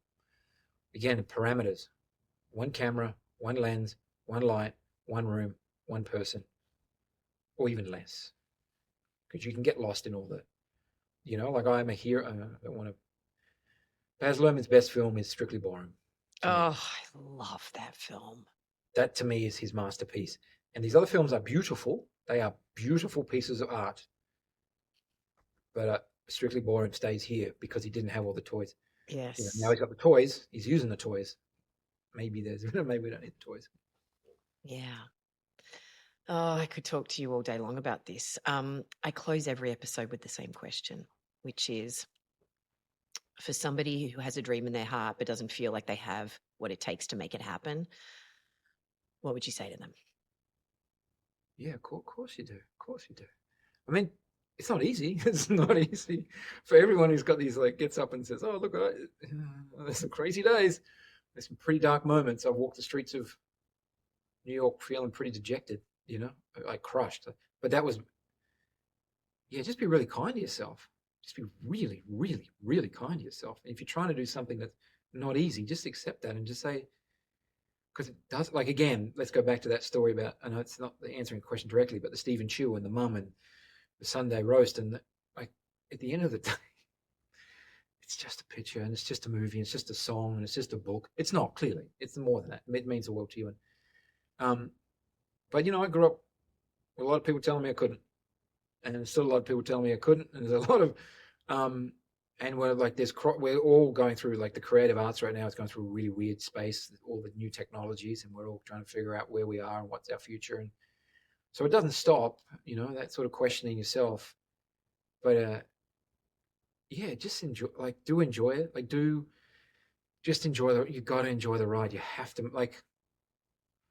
Again, parameters: one camera, one lens, one light, one room, one person, or even less, because you can get lost in all the, like I'm a hero. I don't want to. Baz Luhrmann's best film is Strictly Ballroom. Oh, I love that film. That to me is his masterpiece. And these other films are beautiful. They are beautiful pieces of art. But Strictly Ballroom stays here because he didn't have all the toys. Yes. Now he's got the toys. He's using the toys. Maybe we don't need the toys. Yeah. Oh, I could talk to you all day long about this. I close every episode with the same question, which is, for somebody who has a dream in their heart but doesn't feel like they have what it takes to make it happen, what would you say to them? Yeah, of course you do. Of course you do. I mean, it's not easy. It's not easy for everyone who's got these, like, gets up and says, oh, look, there's some crazy days. There's some pretty dark moments. I've walked the streets of New York feeling pretty dejected, like crushed. But that was, yeah, just be really kind to yourself. Just be really, really, really kind to yourself. And if you're trying to do something that's not easy, just accept that and just say, because it does, like, again, let's go back to that story about, I know it's not answering the question directly, but the Stephen Chew and the mum and the Sunday roast. And like, at the end of the day, it's just a picture and it's just a movie, and it's just a song and it's just a book. It's not, clearly. It's more than that. It means the world to you. And, but, I grew up with a lot of people telling me I couldn't. And there's still a lot of people telling me I couldn't. And there's a lot of, and we're like, we're all going through, like, the creative arts right now. It's going through a really weird space, all the new technologies, and we're all trying to figure out where we are and what's our future. And so it doesn't stop, that sort of questioning yourself. But yeah, just enjoy, like, do enjoy it. Like, just enjoy you got to enjoy the ride. You have to, like,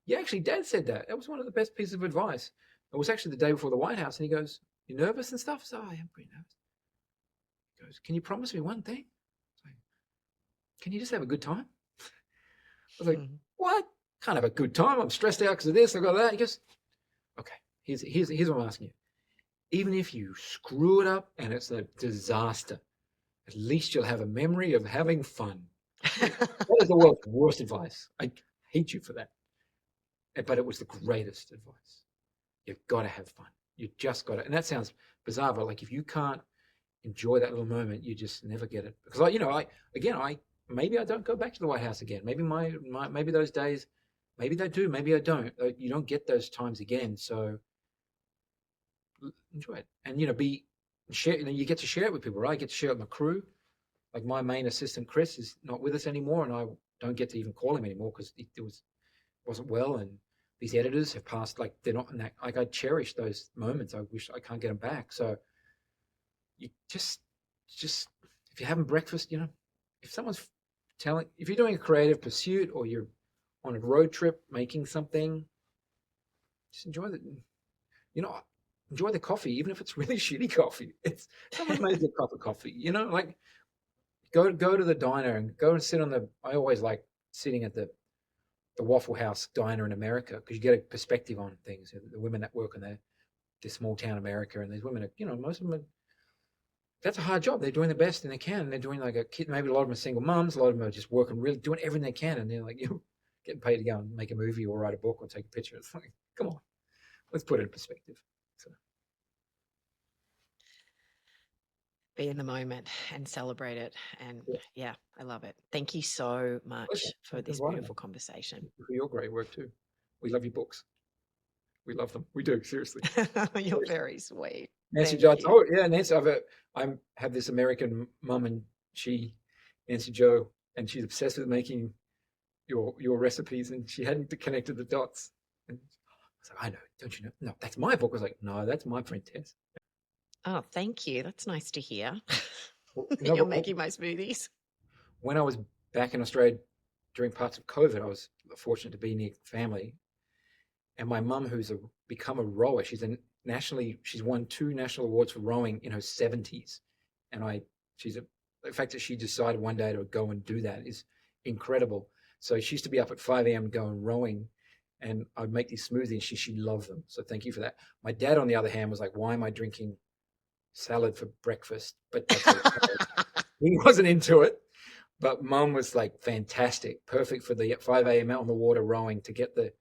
yeah, actually, Dad said that. That was one of the best pieces of advice. It was actually the day before the White House, and he goes, "You nervous and stuff?" So I am pretty nervous. He goes, "Can you promise me one thing? Like, can you just have a good time?" I was like, "What? Can't have a good time. I'm stressed out because of this. I got that." He goes, "Okay, here's what I'm asking you. Even if you screw it up and it's a disaster, at least you'll have a memory of having fun." That is the world's worst advice. I hate you for that. But it was the greatest advice. You've got to have fun. You just got to. And that sounds bizarre, but like, if you can't enjoy that little moment, you just never get it. Because maybe I don't go back to the White House again. Maybe maybe those days, maybe they do, maybe I don't. You don't get those times again. So enjoy it, and share. You get to share it with people, right? I get to share it with my crew. Like, my main assistant Chris is not with us anymore, and I don't get to even call him anymore because it wasn't well, and these editors have passed. Like, they're not in that. Like, I cherish those moments. I wish I can't get them back. So you just if you're having breakfast, if someone's if you're doing a creative pursuit or you're on a road trip making something, just enjoy it. enjoy the coffee, even if it's really shitty coffee. It's someone's made a good cup of coffee, like go to the diner and go and sit on the. I always like sitting at the Waffle House diner in America because you get a perspective on things. The women that work in this small town America, and these women are, most of them are. That's a hard job. They're doing the best and they can. And they're doing like a kid. Maybe a lot of them are single mums. A lot of them are just working, really doing everything they can. And they're like, getting paid to go and make a movie or write a book or take a picture. It's like, come on, let's put it in perspective. So, Be in the moment and celebrate it. And yeah, yeah, I love it. Thank you so pleasure. much for Thanks for this inviting me. beautiful conversation. Thank you for your great work too. We love your books. We love them. We do, seriously. You're very sweet. Nancy Thank Jo, you. Nancy, I have this American mum, and Nancy Jo, and she's obsessed with making your recipes, and she hadn't connected the dots. And I was like, I know, don't you know? No, that's my book. I was like, no, that's my friend Tess. Oh, thank you. That's nice to hear. Well, You're but making my smoothies. when I was back in Australia during parts of COVID, I was fortunate to be near family, and my mum, who's become a rower, she's won 2 national awards for rowing in her 70s, and the fact that she decided one day to go and do that is incredible. So she used to be up at 5 a.m. going rowing, and I'd make these smoothies, and she loved them. So thank you for that. My dad, on the other hand, was like, "Why am I drinking salad for breakfast?" But that's okay. He wasn't into it. But mum was like fantastic, perfect for the 5 a.m. out on the water rowing to get the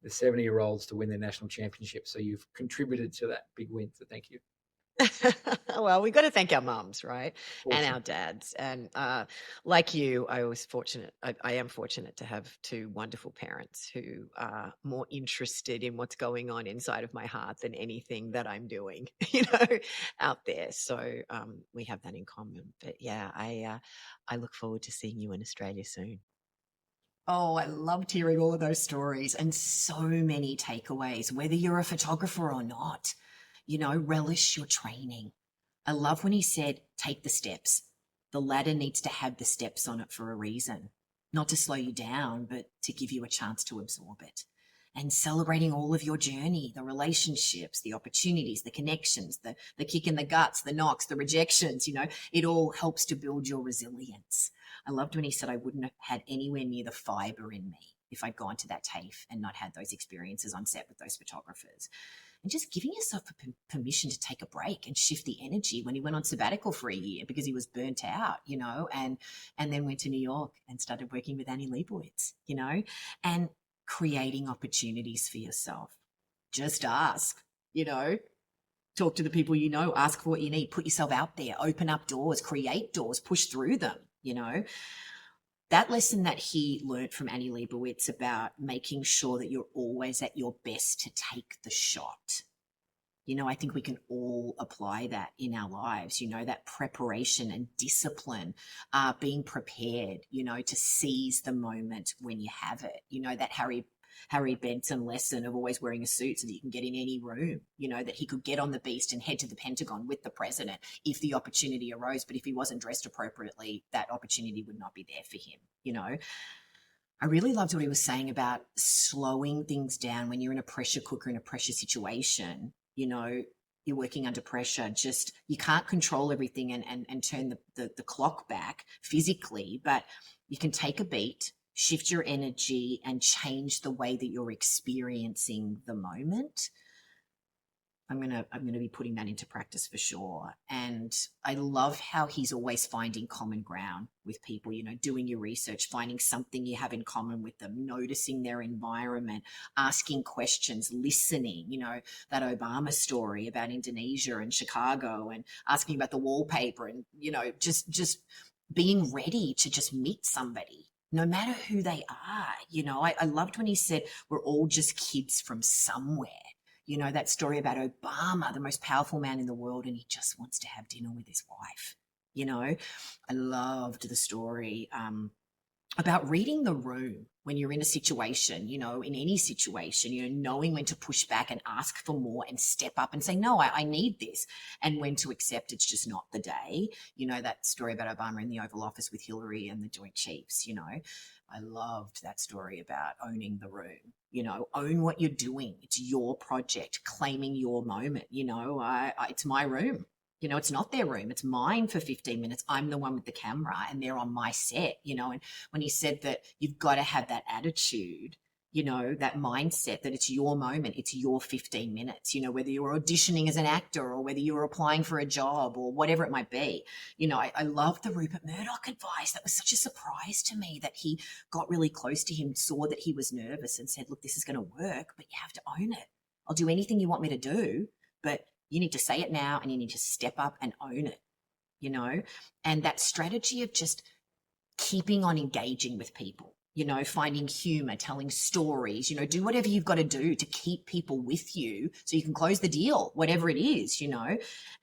70-year-olds to win their national championship. So you've contributed to that big win. So thank you. Well, we got to thank our mums, right? And Awesome. our dads. And like you, I am fortunate to have 2 wonderful parents who are more interested in what's going on inside of my heart than anything that I'm doing, out there. So we have that in common. But yeah, I look forward to seeing you in Australia soon. Oh, I loved hearing all of those stories and so many takeaways, whether you're a photographer or not. Relish your training. I love when he said, take the steps. The ladder needs to have the steps on it for a reason, not to slow you down, but to give you a chance to absorb it. And celebrating all of your journey, the relationships, the opportunities, the connections, the kick in the guts, the knocks, the rejections, it all helps to build your resilience. I loved when he said I wouldn't have had anywhere near the fiber in me if I'd gone to that TAFE and not had those experiences on set with those photographers. And just giving yourself permission to take a break and shift the energy when he went on sabbatical for a year because he was burnt out, and then went to New York and started working with Annie Leibovitz, and creating opportunities for yourself. Just ask, talk to the people ask for what you need, put yourself out there, open up doors, create doors, push through them, That lesson that he learned from Annie Leibovitz about making sure that you're always at your best to take the shot. I think we can all apply that in our lives, that preparation and discipline, being prepared, to seize the moment when you have it, that Harry Benson lesson of always wearing a suit so that you can get in any room, that he could get on the beast and head to the Pentagon with the president if the opportunity arose. But if he wasn't dressed appropriately, that opportunity would not be there for him, I really loved what he was saying about slowing things down when you're in a pressure cooker in a pressure situation. You're working under pressure. Just you can't control everything and turn the clock back physically, but you can take a beat, shift your energy, and change the way that you're experiencing the moment. I'm gonna be putting that into practice for sure. And I love how he's always finding common ground with people, doing your research, finding something you have in common with them, noticing their environment, asking questions, listening, that Obama story about Indonesia and Chicago, and asking about the wallpaper, and, just being ready to just meet somebody, no matter who they are. I loved when he said, we're all just kids from somewhere. That story about Obama, the most powerful man in the world, and he just wants to have dinner with his wife. I loved the story about reading the room when you're in a situation, in any situation, knowing when to push back and ask for more and step up and say, no, I need this, and when to accept it's just not the day. That story about Obama in the Oval Office with Hillary and the Joint Chiefs, I loved that story about owning the room, own what you're doing. It's your project, claiming your moment, it's my room. It's not their room. It's mine for 15 minutes. I'm the one with the camera and they're on my set, and when he said that you've got to have that attitude, that mindset that it's your moment, it's your 15 minutes, whether you're auditioning as an actor or whether you're applying for a job or whatever it might be. I love the Rupert Murdoch advice. That was such a surprise to me that he got really close to him, saw that he was nervous and said, look, this is going to work, but you have to own it. I'll do anything you want me to do, but you need to say it now and you need to step up and own it, and that strategy of just keeping on engaging with people, finding humor, telling stories, do whatever you've got to do to keep people with you so you can close the deal, whatever it is,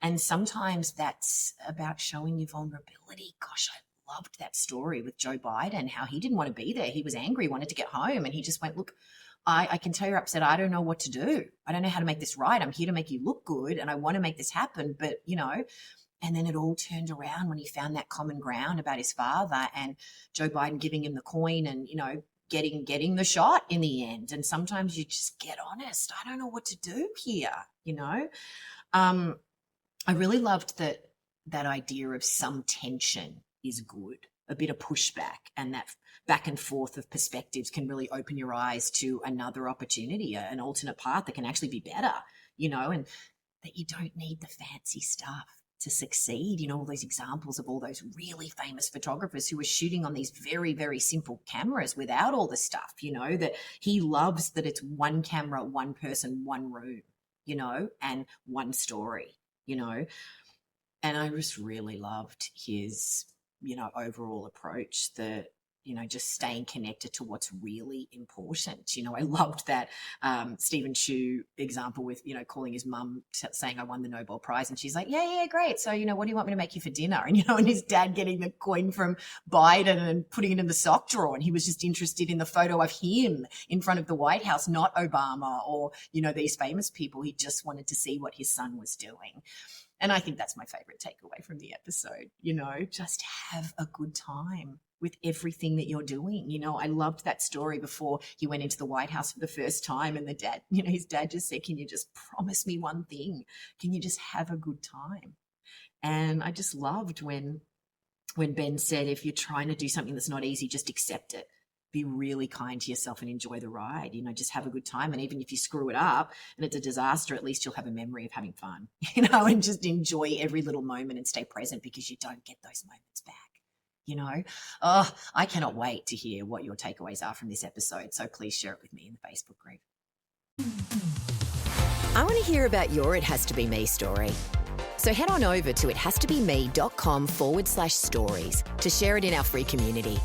and sometimes that's about showing your vulnerability. Gosh, I loved that story with Joe Biden, how he didn't want to be there. He was angry, wanted to get home, and he just went, look, I can tell you're upset. I don't know what to do. I don't know how to make this right. I'm here to make you look good and I want to make this happen. But, and then it all turned around when he found that common ground about his father and Joe Biden giving him the coin and, getting the shot in the end. And sometimes you just get honest. I don't know what to do here, I really loved that idea of some tension is good. A bit of pushback and that back and forth of perspectives can really open your eyes to another opportunity, an alternate path that can actually be better, and that you don't need the fancy stuff to succeed. All those examples of all those really famous photographers who were shooting on these very, very simple cameras without all the stuff, that he loves that it's one camera, one person, one room, and one story, and I just really loved his overall approach, that, just staying connected to what's really important. I loved that Stephen Chu example with, calling his mum, saying I won the Nobel Prize. And she's like, yeah, great. So, what do you want me to make you for dinner? And, and his dad getting the coin from Biden and putting it in the sock drawer. And he was just interested in the photo of him in front of the White House, not Obama or, these famous people. He just wanted to see what his son was doing. And I think that's my favorite takeaway from the episode, just have a good time with everything that you're doing. I loved that story before he went into the White House for the first time and the dad, his dad just said, can you just promise me one thing? Can you just have a good time? And I just loved when Ben said, if you're trying to do something that's not easy, just accept it. Be really kind to yourself and enjoy the ride, just have a good time. And even if you screw it up and it's a disaster, at least you'll have a memory of having fun, and just enjoy every little moment and stay present, because you don't get those moments back, Oh, I cannot wait to hear what your takeaways are from this episode. So please share it with me in the Facebook group. I want to hear about your It Has To Be Me story. So head on over to ithastobeme.com/stories to share it in our free community.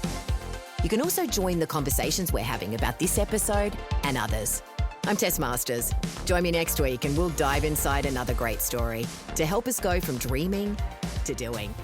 You can also join the conversations we're having about this episode and others. I'm Tess Masters. Join me next week and we'll dive inside another great story to help us go from dreaming to doing.